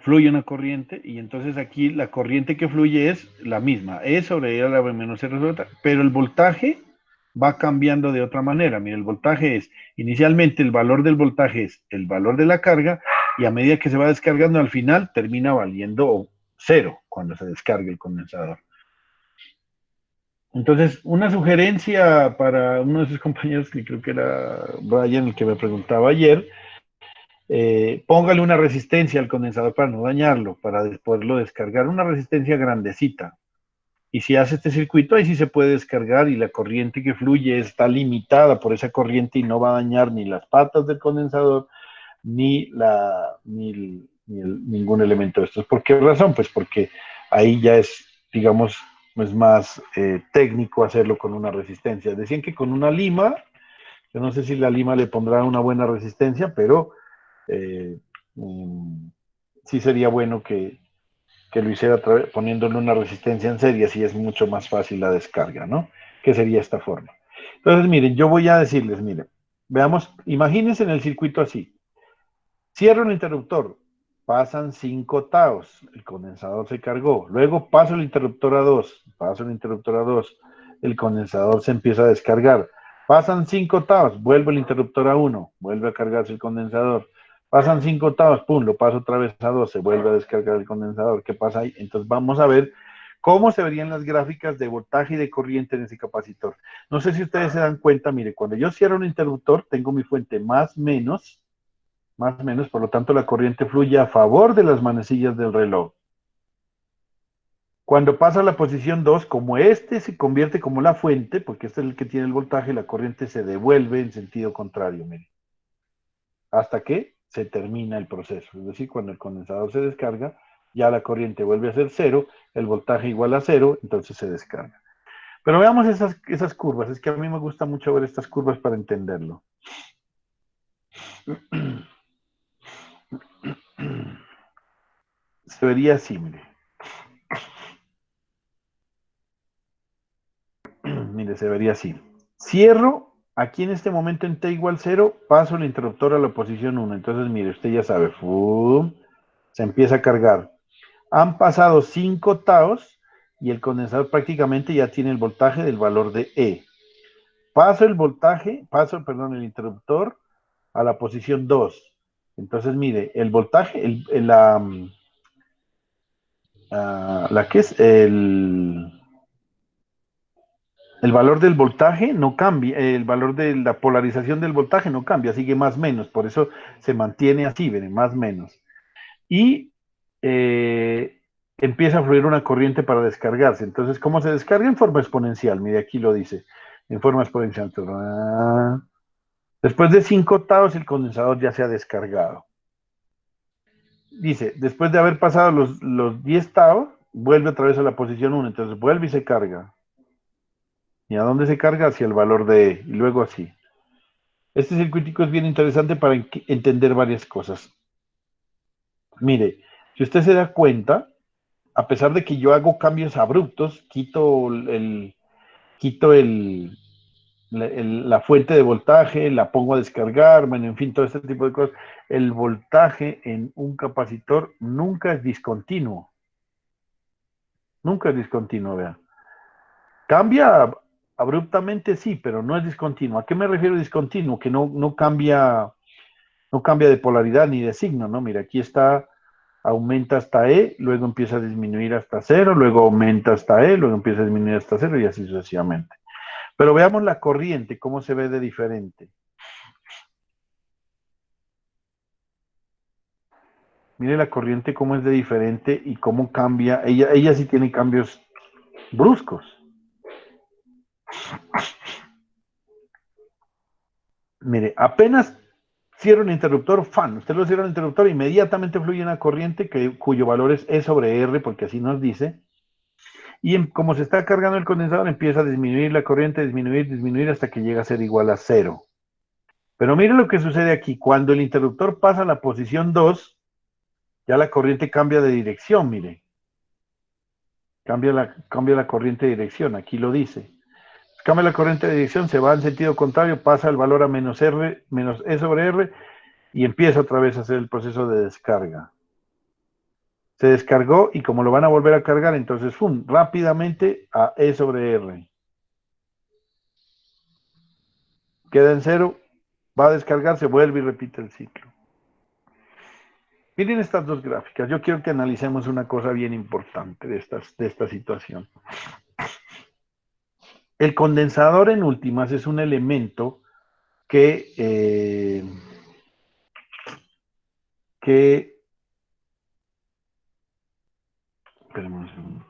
Fluye una corriente y entonces aquí la corriente que fluye es la misma, E sobre E a la menos R sobre T, pero el voltaje va cambiando de otra manera. Mire, el voltaje es, inicialmente el valor del voltaje es el valor de la carga y a medida que se va descargando al final termina valiendo cero cuando se descarga el condensador. Entonces, una sugerencia para uno de sus compañeros, que creo que era Brian, el que me preguntaba ayer, póngale una resistencia al condensador para no dañarlo, para poderlo descargar, una resistencia grandecita. Y si hace este circuito, ahí sí se puede descargar y la corriente que fluye está limitada por esa corriente y no va a dañar ni las patas del condensador ni ningún elemento de estos. ¿Por qué razón? Pues porque ahí ya es, digamos, es más técnico hacerlo con una resistencia. Decían que con una lima, yo no sé si la lima le pondrá una buena resistencia, pero eh, mm, sí sería bueno que lo hiciera poniéndole una resistencia en serie, así es mucho más fácil la descarga, ¿no? Que sería esta forma. Entonces, miren, yo voy a decirles, miren, veamos, imagínense en el circuito así. Cierro el interruptor, pasan 5 taos, el condensador se cargó. Luego paso el interruptor a 2, paso el interruptor a 2, el condensador se empieza a descargar. Pasan 5 taos, vuelvo el interruptor a 1, vuelve a cargarse el condensador. Pasan 5 taos, pum, lo paso otra vez a 2, se vuelve a descargar el condensador. ¿Qué pasa ahí? Entonces vamos a ver cómo se verían las gráficas de voltaje y de corriente en ese capacitor. No sé si ustedes se dan cuenta, mire, cuando yo cierro un interruptor, tengo mi fuente más o menos, por lo tanto la corriente fluye a favor de las manecillas del reloj. Cuando pasa a la posición 2, como este se convierte como la fuente, porque este es el que tiene el voltaje, la corriente se devuelve en sentido contrario, mire, hasta que se termina el proceso. Es decir, cuando el condensador se descarga, ya la corriente vuelve a ser cero, el voltaje igual a cero, entonces se descarga. Pero veamos esas curvas, es que a mí me gusta mucho ver estas curvas para entenderlo. Se vería así, mire. Mire, se vería así. Cierro, aquí en este momento en t igual 0, paso el interruptor a la posición 1. Entonces, mire, usted ya sabe, ¡fum! Se empieza a cargar. Han pasado 5 taos y el condensador prácticamente ya tiene el voltaje del valor de E. Paso el voltaje, perdón, el interruptor a la posición 2. Entonces, mire, el voltaje, la que es el valor del voltaje no cambia, el valor de la polarización del voltaje no cambia, sigue más menos, por eso se mantiene así, ven, más menos. Y empieza a fluir una corriente para descargarse. Entonces, ¿cómo se descarga? En forma exponencial, mire, aquí lo dice, en forma exponencial. Después de 5 octavos, el condensador ya se ha descargado. Dice, después de haber pasado los 10 tavos, vuelve otra vez a la posición 1, entonces vuelve y se carga. ¿Y a dónde se carga? Hacia el valor de E, y luego así. Este circuitico es bien interesante para entender varias cosas. Mire, si usted se da cuenta, a pesar de que yo hago cambios abruptos, quito la fuente de voltaje, la pongo a descargar, bueno, en fin, todo este tipo de cosas, el voltaje en un capacitor nunca es discontinuo. Nunca es discontinuo, vea. Cambia abruptamente, sí, pero no es discontinuo. ¿A qué me refiero discontinuo? Que no cambia de polaridad ni de signo, ¿no? Mira, aquí está, aumenta hasta E, luego empieza a disminuir hasta cero, luego aumenta hasta E, luego empieza a disminuir hasta cero y así sucesivamente. Pero veamos la corriente, cómo se ve de diferente. Mire la corriente cómo es de diferente y cómo cambia. Ella sí tiene cambios bruscos. Mire, apenas cierra el interruptor, fan, usted lo cierra el interruptor, inmediatamente fluye una corriente cuyo valor es E sobre R, porque así nos dice, y como se está cargando el condensador, empieza a disminuir la corriente, disminuir hasta que llega a ser igual a cero. Pero mire lo que sucede aquí, cuando el interruptor pasa a la posición 2, ya la corriente cambia de dirección, mire, cambia la corriente de dirección, aquí lo dice. Cambia la corriente de dirección, se va en sentido contrario, pasa el valor a menos R, menos E sobre R, y empieza otra vez a hacer el proceso de descarga. Se descargó y como lo van a volver a cargar, entonces ¡fum! Rápidamente a E sobre R. Queda en cero, va a descargarse, vuelve y repite el ciclo. Miren estas dos gráficas. Yo quiero que analicemos una cosa bien importante de esta situación. El condensador en últimas es un elemento que espérenme un segundo.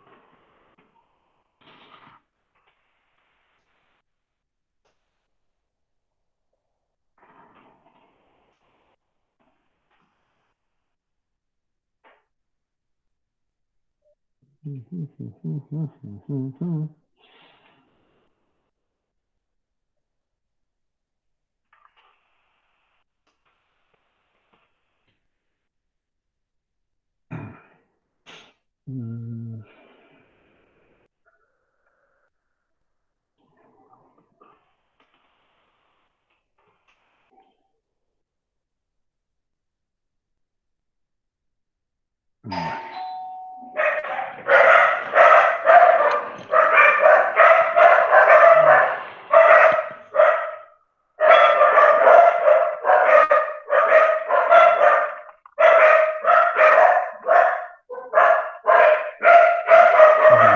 Un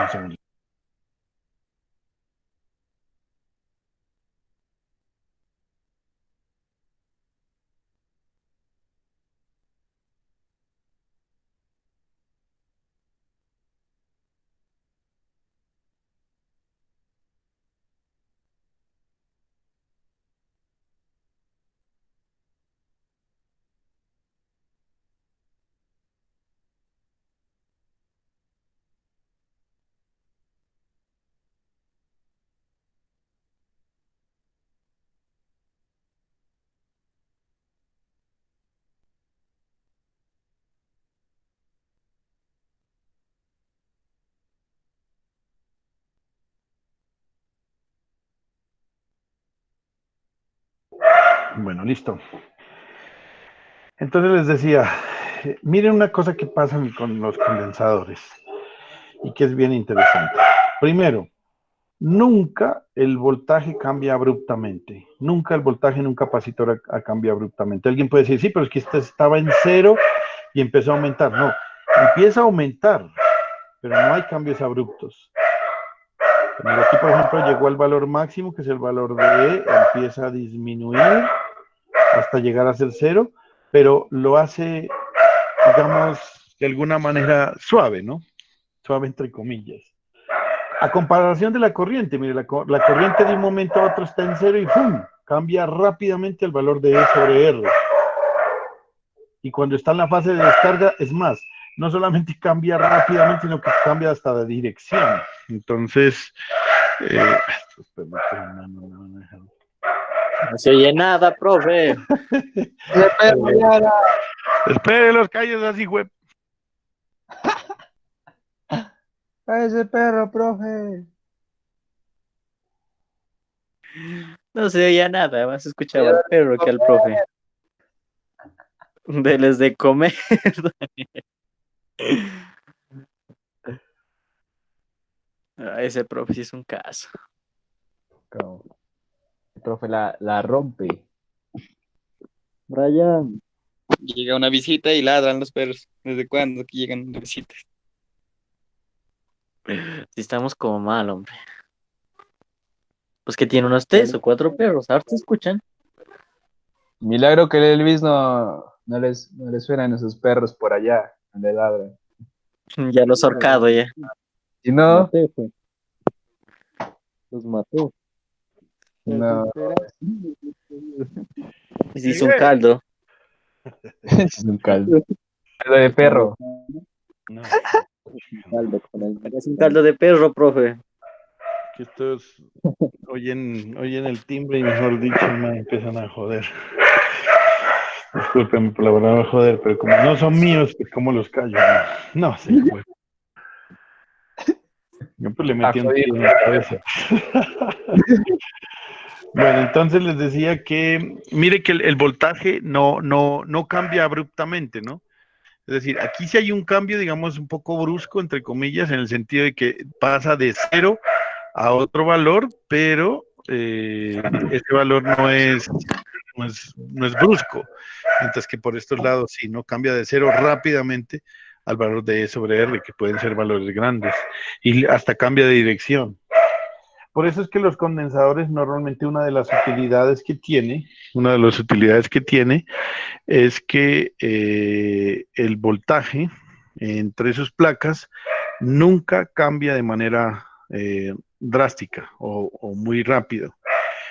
segundo. Bueno, listo. Entonces les decía, miren una cosa que pasa con los condensadores y que es bien interesante. Primero, nunca el voltaje cambia abruptamente. Nunca el voltaje en un capacitor cambia abruptamente. Alguien puede decir, sí, pero es que este estaba en cero y empezó a aumentar. No, empieza a aumentar, pero no hay cambios abruptos. Mira, aquí, por ejemplo, llegó al valor máximo, que es el valor de E, empieza a disminuir hasta llegar a ser cero, pero lo hace, digamos, de alguna manera suave, ¿no? Suave entre comillas. A comparación de la corriente, mire, la corriente de un momento a otro está en cero y ¡pum! Cambia rápidamente el valor de E sobre R. Y cuando está en la fase de descarga, es más, no solamente cambia rápidamente, sino que cambia hasta de dirección. Entonces, no se oye nada, profe. Espere los calles así, güey. ¡Ese perro, profe! No se oía nada, más escuchaba al perro que al profe. Deles de comer. Ese profe sí es un caso. El profe la rompe. Brian. Llega una visita y ladran los perros. ¿Desde cuándo que llegan visitas? Si estamos como mal, hombre. Pues que tiene unos 3 o 4 perros. Ahora te escuchan. Milagro que el Elvis no les suenan esos perros por allá, donde ladran. Ya los ahorcado ya. Si no, Maté, pues. Los mató. no. Y se hizo un caldo. Es un caldo. Caldo de perro. No, Es un caldo de perro, profe. que estos oyen el timbre y mejor dicho, me empiezan a joder. Discúlpenme por la palabra joder, pero como no son míos, pues como los callo. No sé, güey. Yo pues le metí un tiro en la cabeza. Bueno, entonces les decía que, mire que el voltaje no cambia abruptamente, ¿no? Es decir, aquí sí hay un cambio, digamos, un poco brusco, entre comillas, en el sentido de que pasa de cero a otro valor, pero ese valor no es brusco, mientras que por estos lados sí, no cambia de cero rápidamente al valor de E sobre R, que pueden ser valores grandes, y hasta cambia de dirección. Por eso es que los condensadores normalmente una de las utilidades que tiene es que el voltaje entre sus placas nunca cambia de manera drástica o muy rápido.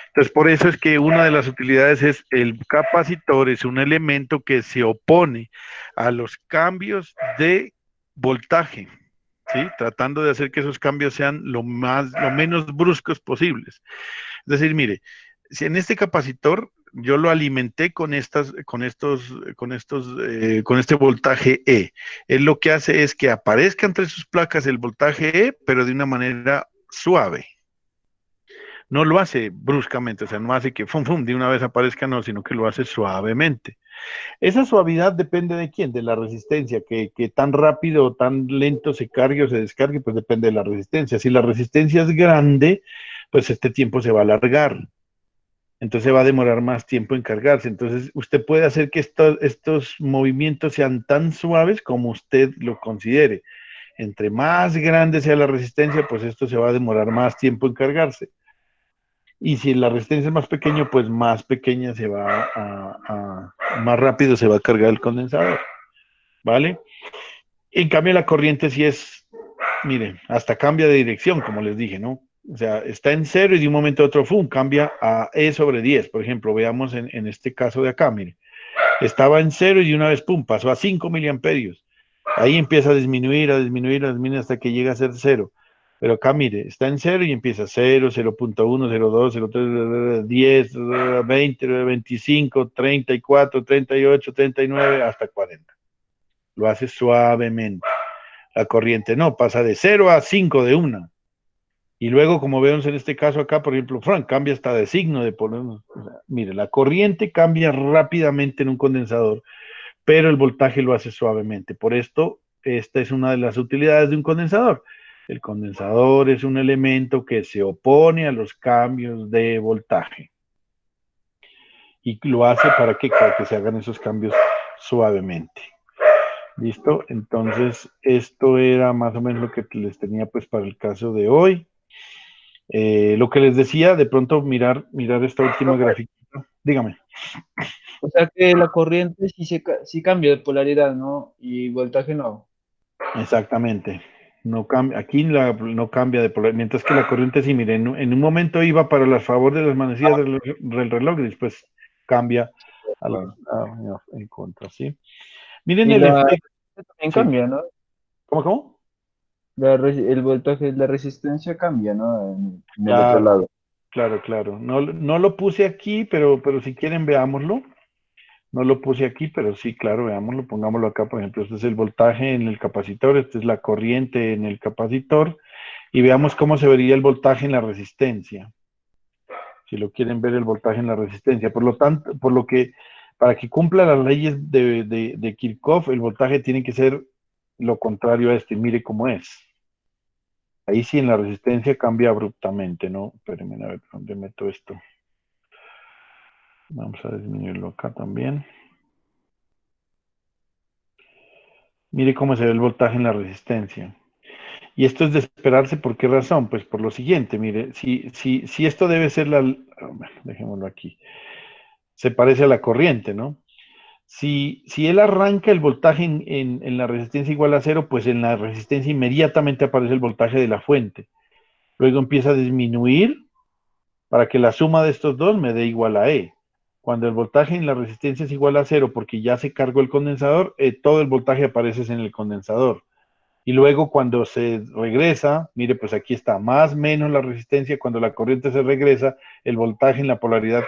Entonces, por eso es que una de las utilidades es el capacitor, es un elemento que se opone a los cambios de voltaje, ¿sí? Tratando de hacer que esos cambios sean lo menos bruscos posibles. Es decir, mire, si en este capacitor yo lo alimenté con este voltaje E. Él lo que hace es que aparezca entre sus placas el voltaje E, pero de una manera suave. No lo hace bruscamente, o sea, no hace que fum, fum, de una vez aparezca, no, sino que lo hace suavemente. Esa suavidad depende de quién, de la resistencia, que tan rápido o tan lento se cargue o se descargue, pues depende de la resistencia. Si la resistencia es grande, pues este tiempo se va a alargar. Entonces va a demorar más tiempo en cargarse. Entonces usted puede hacer que estos movimientos sean tan suaves como usted lo considere. Entre más grande sea la resistencia, pues esto se va a demorar más tiempo en cargarse. Y si la resistencia es más pequeña, pues más pequeña se va más rápido se va a cargar el condensador, ¿vale? En cambio la corriente sí es, miren, hasta cambia de dirección, como les dije, ¿no? O sea, está en cero y de un momento a otro, ¡fum!, cambia a E sobre 10. Por ejemplo, veamos en este caso de acá, miren. Estaba en cero y de una vez, ¡pum!, pasó a 5 miliamperios. Ahí empieza a disminuir, a disminuir, a disminuir hasta que llega a ser cero. Pero acá, mire, está en cero y empieza 0, 0.1, 0.2, 0.3, 10, 20, 25, 34, 38, 39, hasta 40. Lo hace suavemente. La corriente no, pasa de 0 a 5 de una. Y luego, como vemos en este caso acá, por ejemplo, Frank, cambia hasta de signo de poner. O sea, mire, la corriente cambia rápidamente en un condensador, pero el voltaje lo hace suavemente. Por esto, esta es una de las utilidades de un condensador. El condensador es un elemento que se opone a los cambios de voltaje. Y lo hace para que se hagan esos cambios suavemente. ¿Listo? Entonces, esto era más o menos lo que les tenía pues para el caso de hoy. Lo que les decía, de pronto mirar esta última gráfica. Dígame. O sea que la corriente sí cambia de polaridad, ¿no? Y voltaje no. Exactamente. No cambia, aquí no cambia de polaridad, mientras que la corriente sí, mire, en un momento iba para las favor de las manecillas del reloj y después cambia en contra, ¿sí? Miren Y el la efecto, también sí. cambia, ¿no? ¿Cómo? El voltaje, la resistencia cambia, ¿no? En el otro Claro, lado. claro. No lo puse aquí, pero si quieren veámoslo. No lo puse aquí, pero sí, claro, veámoslo, pongámoslo acá, por ejemplo, este es el voltaje en el capacitor, esta es la corriente en el capacitor, y veamos cómo se vería el voltaje en la resistencia. Si lo quieren ver el voltaje en la resistencia. Por lo tanto, para que cumpla las leyes de Kirchhoff, el voltaje tiene que ser lo contrario a este, mire cómo es. Ahí sí en la resistencia cambia abruptamente, ¿no? Espérenme a ver dónde meto esto. Vamos a disminuirlo acá también. Mire cómo se ve el voltaje en la resistencia. Y esto es de esperarse, ¿por qué razón? Pues por lo siguiente, mire, si esto debe ser bueno, dejémoslo aquí, se parece a la corriente, ¿no? Si él arranca el voltaje en la resistencia igual a cero, pues en la resistencia inmediatamente aparece el voltaje de la fuente. Luego empieza a disminuir para que la suma de estos dos me dé igual a E. Cuando el voltaje en la resistencia es igual a cero porque ya se cargó el condensador, todo el voltaje aparece en el condensador. Y luego cuando se regresa, mire, pues aquí está, más menos la resistencia, cuando la corriente se regresa, el voltaje en la polaridad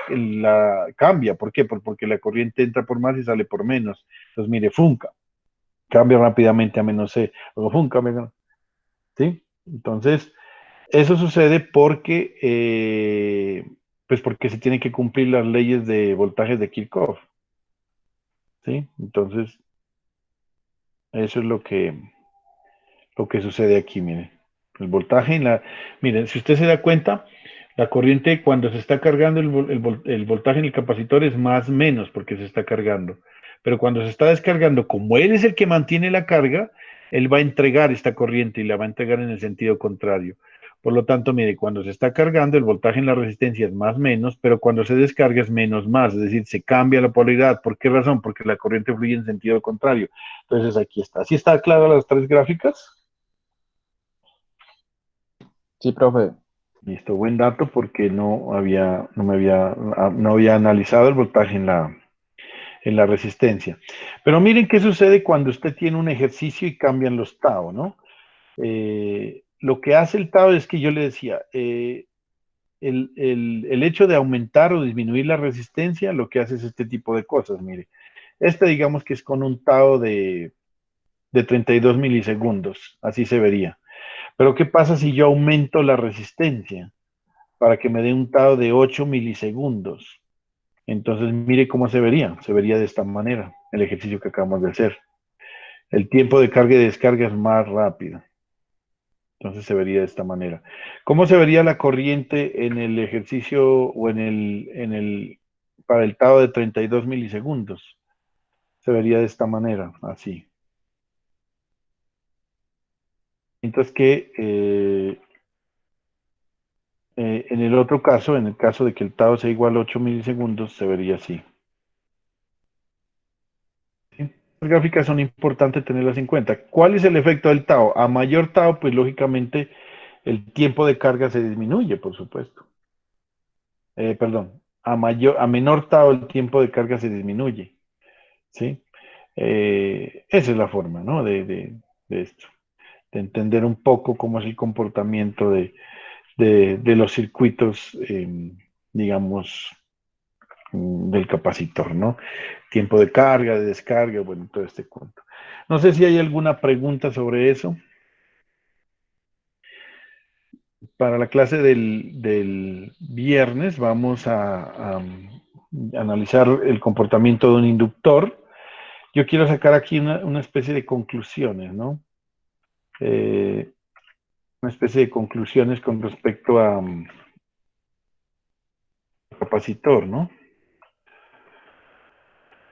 cambia. ¿Por qué? Porque la corriente entra por más y sale por menos. Entonces, mire, funca, cambia rápidamente a menos C, luego funca, ¿sí? Entonces, eso sucede pues porque se tienen que cumplir las leyes de voltajes de Kirchhoff, ¿sí? Entonces, eso es lo que sucede aquí, miren. El voltaje miren, si usted se da cuenta, la corriente cuando se está cargando el voltaje en el capacitor es más menos porque se está cargando. Pero cuando se está descargando, como él es el que mantiene la carga, él va a entregar esta corriente y la va a entregar en el sentido contrario. Por lo tanto, mire, cuando se está cargando, el voltaje en la resistencia es más menos, pero cuando se descarga es menos más, es decir, se cambia la polaridad. ¿Por qué razón? Porque la corriente fluye en sentido contrario. Entonces, aquí está. ¿Sí está clara las tres gráficas? Sí, profe. Listo, buen dato porque no había analizado el voltaje en la resistencia. Pero miren qué sucede cuando usted tiene un ejercicio y cambian los tau, ¿no? Lo que hace el tau es que yo le decía, el hecho de aumentar o disminuir la resistencia, lo que hace es este tipo de cosas, mire. Este digamos que es con un tau de 32 milisegundos, así se vería. Pero ¿qué pasa si yo aumento la resistencia para que me dé un tau de 8 milisegundos? Entonces, mire cómo se vería. Se vería de esta manera el ejercicio que acabamos de hacer. El tiempo de carga y descarga es más rápido. Entonces se vería de esta manera. ¿Cómo se vería la corriente en el ejercicio o para el tau de 32 milisegundos? Se vería de esta manera, así. Mientras que en el otro caso, en el caso de que el tau sea igual a 8 milisegundos, se vería así. ¿Sí? Las gráficas son importantes tenerlas en cuenta. ¿Cuál es el efecto del tau? A mayor tau, pues lógicamente el tiempo de carga se disminuye, por supuesto. Perdón, a menor tau el tiempo de carga se disminuye, ¿sí? Esa es la forma, ¿no? De esto, de entender un poco cómo es el comportamiento de los circuitos, digamos, del capacitor, ¿no? Tiempo de carga, de descarga, bueno, todo este cuento. No sé si hay alguna pregunta sobre eso. Para la clase del viernes vamos a analizar el comportamiento de un inductor. Yo quiero sacar aquí una especie de conclusiones, ¿no? Una especie de conclusiones con respecto a capacitor, ¿no?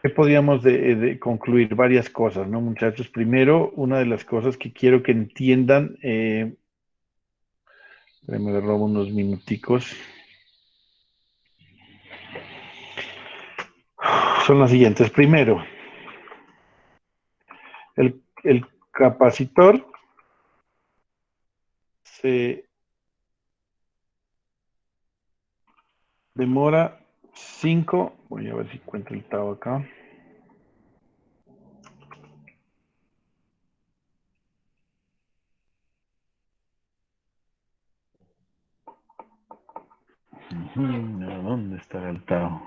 ¿Qué podríamos de concluir? Varias cosas, ¿no, muchachos? Primero, una de las cosas que quiero que entiendan, me robo unos minuticos, son las siguientes. Primero, el capacitor se demora 5, voy a ver si encuentro el tau acá. ¿Dónde está el tau?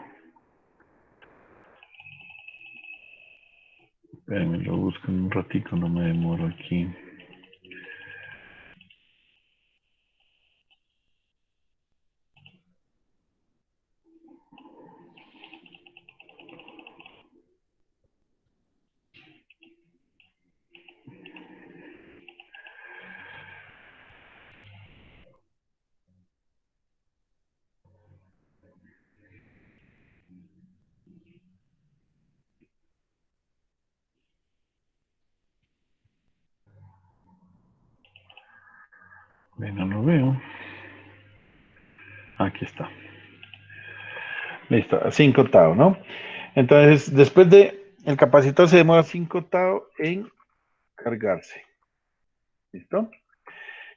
Espérenme, lo busco en un ratito, no me demoro aquí. No lo veo. Aquí está. Listo, 5 tau, ¿no? Entonces, después de el capacitor se demora 5 tau en cargarse. ¿Listo?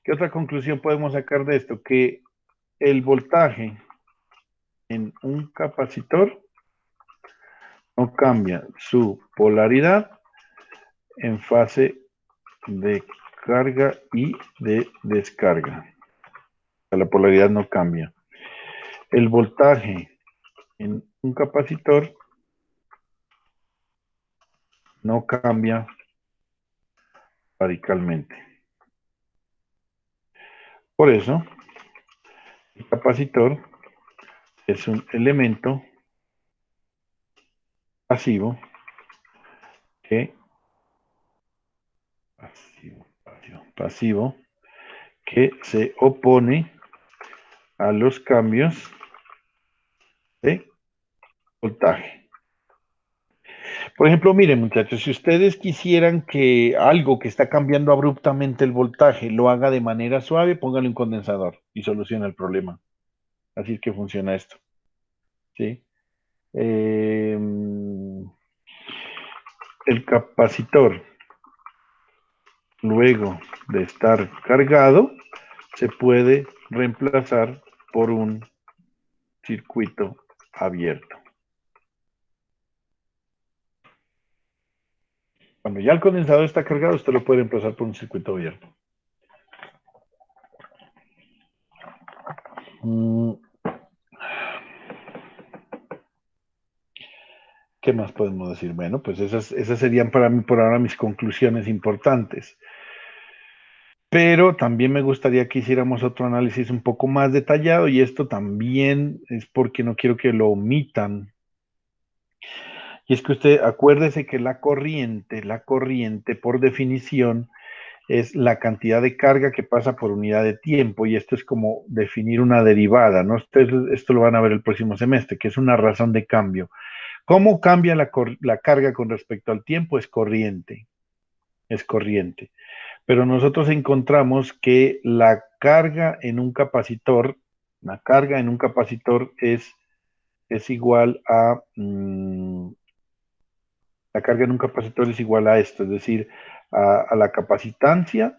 ¿Qué otra conclusión podemos sacar de esto? Que el voltaje en un capacitor no cambia su polaridad en fase de carga y de descarga. La polaridad no cambia. El voltaje en un capacitor no cambia radicalmente. Por eso, el capacitor es un elemento pasivo que pasivo que se opone a los cambios de voltaje. Por ejemplo, miren muchachos, si ustedes quisieran que algo que está cambiando abruptamente el voltaje lo haga de manera suave, pónganle un condensador y soluciona el problema. Así es que funciona esto. ¿Sí? El capacitor, luego de estar cargado, se puede reemplazar por un circuito abierto. Cuando ya el condensador está cargado, usted lo puede reemplazar por un circuito abierto. ¿Qué más podemos decir? Bueno, pues esas serían para mí por ahora mis conclusiones importantes. Pero también me gustaría que hiciéramos otro análisis un poco más detallado y esto también es porque no quiero que lo omitan Y es que usted acuérdese que la corriente por definición es la cantidad de carga que pasa por unidad de tiempo y esto es como definir una derivada, ¿no? Ustedes esto lo van a ver el próximo semestre, que es una razón de cambio. ¿Cómo cambia la carga con respecto al tiempo? Es corriente. Pero nosotros encontramos que la carga en un capacitor es igual a, la carga en un capacitor es igual a esto, es decir, a la capacitancia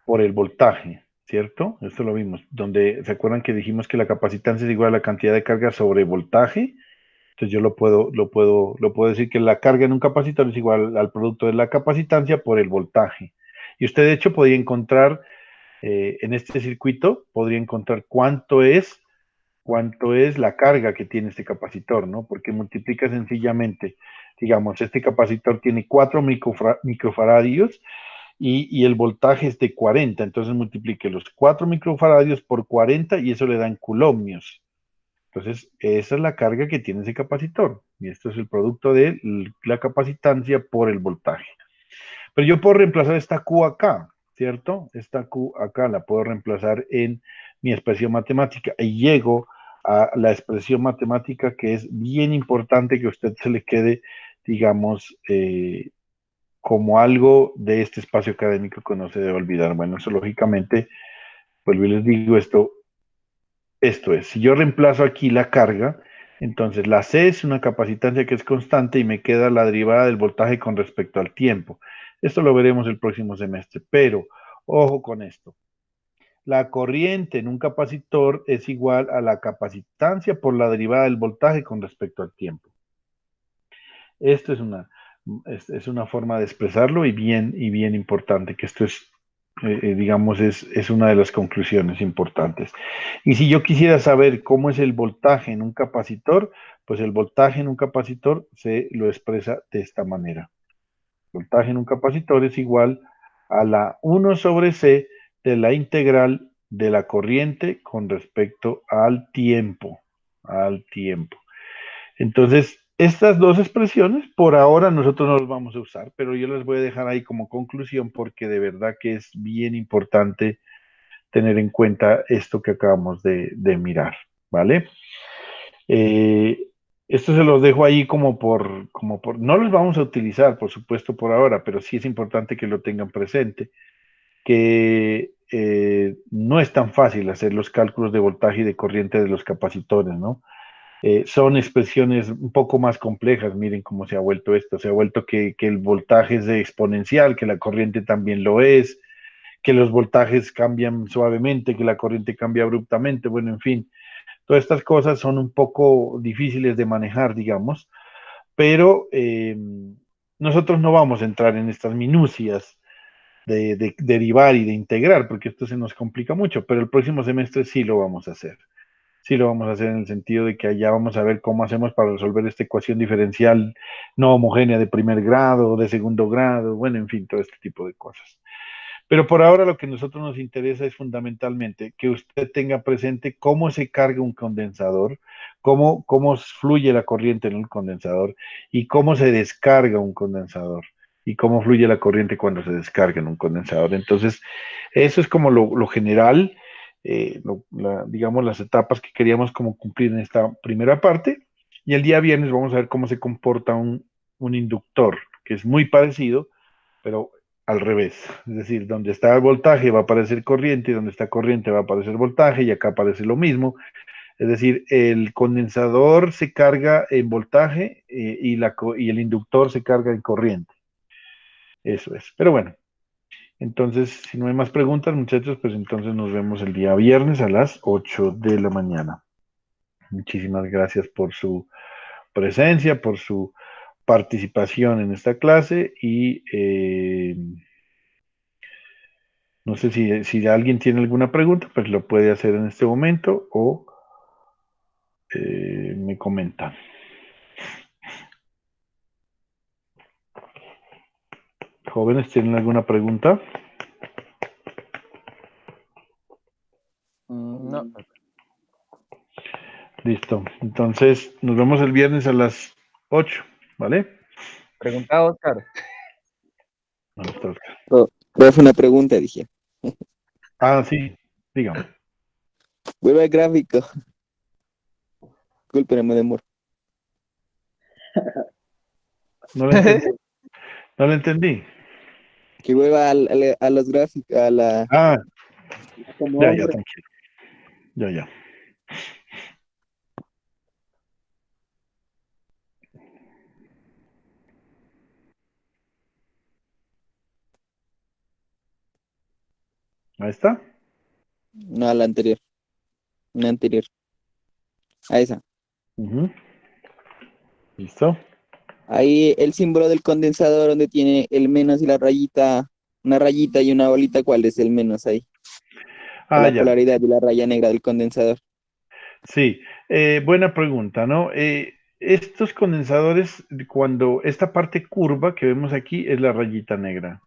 por el voltaje, ¿cierto? Esto lo vimos, donde se acuerdan que dijimos que la capacitancia es igual a la cantidad de carga sobre voltaje. Entonces yo lo puedo decir que la carga en un capacitor es igual al producto de la capacitancia por el voltaje. Y usted de hecho podría encontrar en este circuito, podría encontrar cuánto es la carga que tiene este capacitor, ¿no? Porque multiplica sencillamente, digamos, este capacitor tiene 4 microfaradios y el voltaje es de 40, entonces multiplique los 4 microfaradios por 40 y eso le da en coulombs. Entonces, esa es la carga que tiene ese capacitor. Y esto es el producto de la capacitancia por el voltaje. Pero yo puedo reemplazar esta Q acá, ¿cierto? Esta Q acá la puedo reemplazar en mi expresión matemática y llego a la expresión matemática que es bien importante que a usted se le quede, digamos, como algo de este espacio académico que no se debe olvidar. Bueno, eso lógicamente, pues yo les digo esto es, si yo reemplazo aquí la carga, entonces la C es una capacitancia que es constante y me queda la derivada del voltaje con respecto al tiempo. Esto lo veremos el próximo semestre, pero ojo con esto. La corriente en un capacitor es igual a la capacitancia por la derivada del voltaje con respecto al tiempo. Esto es una forma de expresarlo y bien importante, que esto es, digamos, es una de las conclusiones importantes. Y si yo quisiera saber cómo es el voltaje en un capacitor, pues el voltaje en un capacitor se lo expresa de esta manera. El voltaje en un capacitor es igual a la 1 sobre C de la integral de la corriente con respecto al tiempo. Al tiempo. Entonces, estas dos expresiones, por ahora nosotros no las vamos a usar, pero yo las voy a dejar ahí como conclusión porque de verdad que es bien importante tener en cuenta esto que acabamos de mirar, ¿vale? Eh, Esto se los dejo ahí no los vamos a utilizar, por supuesto, por ahora, pero sí es importante que lo tengan presente, que no es tan fácil hacer los cálculos de voltaje y de corriente de los capacitores, ¿no? Son expresiones un poco más complejas. Miren cómo se ha vuelto esto. Se ha vuelto que el voltaje es exponencial, que la corriente también lo es, que los voltajes cambian suavemente, que la corriente cambia abruptamente. Bueno, en fin, todas estas cosas son un poco difíciles de manejar, digamos, pero nosotros no vamos a entrar en estas minucias de derivar y de integrar, porque esto se nos complica mucho, pero el próximo semestre sí lo vamos a hacer. Sí lo vamos a hacer en el sentido de que allá vamos a ver cómo hacemos para resolver esta ecuación diferencial no homogénea de primer grado, de segundo grado, bueno, en fin, todo este tipo de cosas. Pero por ahora lo que a nosotros nos interesa es fundamentalmente que usted tenga presente cómo se carga un condensador, cómo fluye la corriente en un condensador y cómo se descarga un condensador y cómo fluye la corriente cuando se descarga en un condensador. Entonces, eso es como lo general, digamos, las etapas que queríamos como cumplir en esta primera parte. Y el día viernes vamos a ver cómo se comporta un inductor, que es muy parecido, pero al revés. Es decir, donde está el voltaje va a aparecer corriente, y donde está corriente va a aparecer voltaje, y acá aparece lo mismo. Es decir, el condensador se carga en voltaje y el inductor se carga en corriente. Eso es. Pero bueno, entonces, si no hay más preguntas, muchachos, pues entonces nos vemos el día viernes a las 8 de la mañana. Muchísimas gracias por su presencia, por su participación en esta clase y no sé si alguien tiene alguna pregunta, pues lo puede hacer en este momento o me comenta. Jóvenes, ¿tienen alguna pregunta? No. Listo. Entonces, nos vemos el viernes a las 8. ¿vale? Pregunta Oscar. ¿Dónde está Oscar? Profe, una pregunta, dije. Ah, sí, dígame. Vuelve al gráfico. Disculpen, me demoro. No lo entendí. No lo entendí. Que vuelva a los gráficos, a la... Ah, Como ya, hombre. tranquilo. Ya. Ahí está. No, a la anterior. Una anterior. A esa. Ujú. ¿Listo? Ahí el símbolo del condensador donde tiene el menos y la rayita, una rayita y una bolita, ¿cuál es el menos ahí? O Ah, la ya. polaridad y la raya negra del condensador. Sí, buena pregunta, ¿no? Estos condensadores, cuando esta parte curva que vemos aquí es la rayita negra,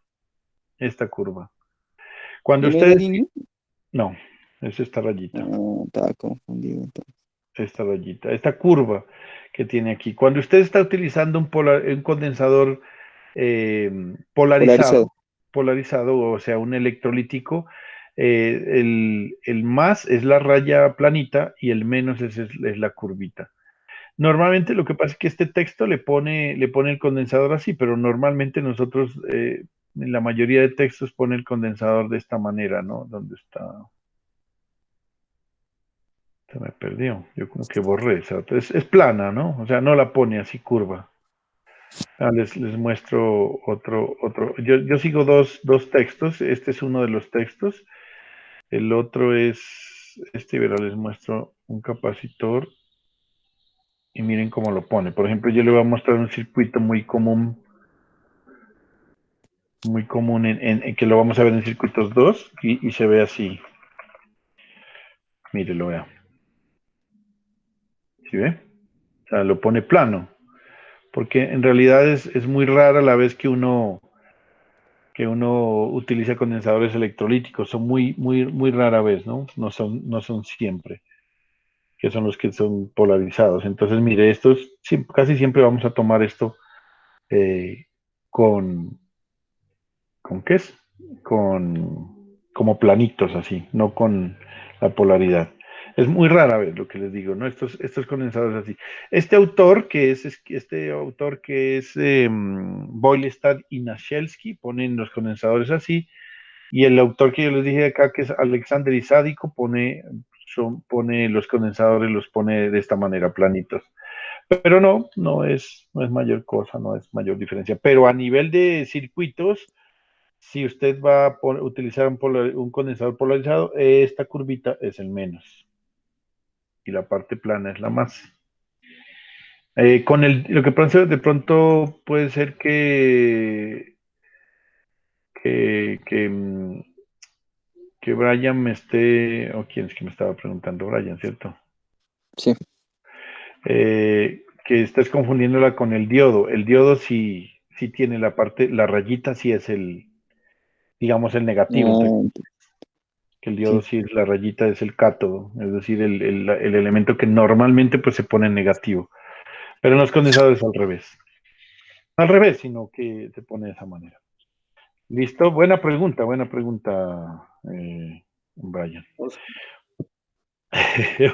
esta curva. Cuando ¿Y no es la ustedes, línea? no, es esta rayita, Ah, estaba confundido entonces. esta rayita, esta curva que tiene aquí. Cuando usted está utilizando un condensador eh, Polarizado. polarizado, o sea, un electrolítico, el más es la raya planita y el menos es la curvita. Normalmente lo que pasa es que este texto le pone el condensador así, pero normalmente nosotros, en la mayoría de textos pone el condensador de esta manera, ¿no? ¿Dónde está? Se me perdió. Yo como que borré esa. Es plana, ¿no? O sea, no la pone así curva. Ah, les muestro otro. Yo sigo dos textos. Este es uno de los textos. El otro es este, verá, les muestro un capacitor y miren cómo lo pone. Por ejemplo, yo le voy a mostrar un circuito muy común en que lo vamos a ver en circuitos 2 y se ve así. Mire, lo vea. ¿Sí ve? O sea, lo pone plano, porque en realidad es muy rara la vez que uno utiliza condensadores electrolíticos, son muy rara vez, ¿no? No son siempre, que son los que son polarizados. Entonces, mire, casi siempre vamos a tomar esto eh, con, ¿con qué es? Como planitos así, no con la polaridad. Es muy rara vez lo que les digo, ¿no? Estos condensadores así. Este autor que es Boylestad y Nasielski, ponen los condensadores así, y el autor que yo les dije acá, que es Alexander Isádico, pone los condensadores, los pone de esta manera, planitos. Pero no es mayor cosa, no es mayor diferencia. Pero a nivel de circuitos, si usted va a utilizar un condensador polarizado, esta curvita es el menos y la parte plana es la más. Lo que pasa de pronto puede ser que que Brian me esté, o quién es que me estaba preguntando, Brian, ¿cierto? Sí. Que estés confundiéndola con el diodo. El diodo sí tiene la rayita sí es digamos, el negativo, entre Ah, que el diodo sí. sí es la rayita, es el cátodo, es decir, el elemento que normalmente pues se pone en negativo. Pero en los condensadores al revés. Al revés, sino que se pone de esa manera. ¿Listo? Buena pregunta, Brian.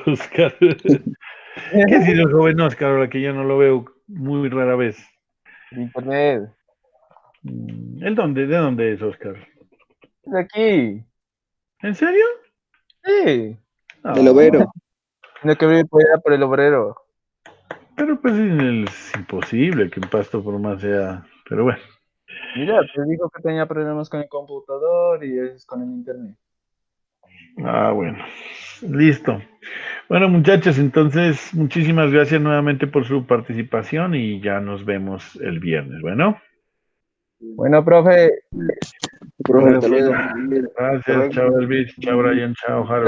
Oscar. ¿Qué ha sido el joven Oscar ahora que yo no lo veo muy rara vez? Internet. ¿De dónde es Oscar? De aquí. ¿En serio? Sí. Del No, overo. No que vive por allá por el obrero. pero pues es imposible que un pasto por más sea. Pero bueno. Mira, te dijo que tenía problemas con el computador y es con el internet. Ah, bueno. Listo. Bueno, muchachos, entonces muchísimas gracias nuevamente por su participación y ya nos vemos el viernes. Bueno, Bueno, profe, Profe, hasta gracias. luego. Gracias. Chao, Elvis. Chao, Brian. Chao, Harold.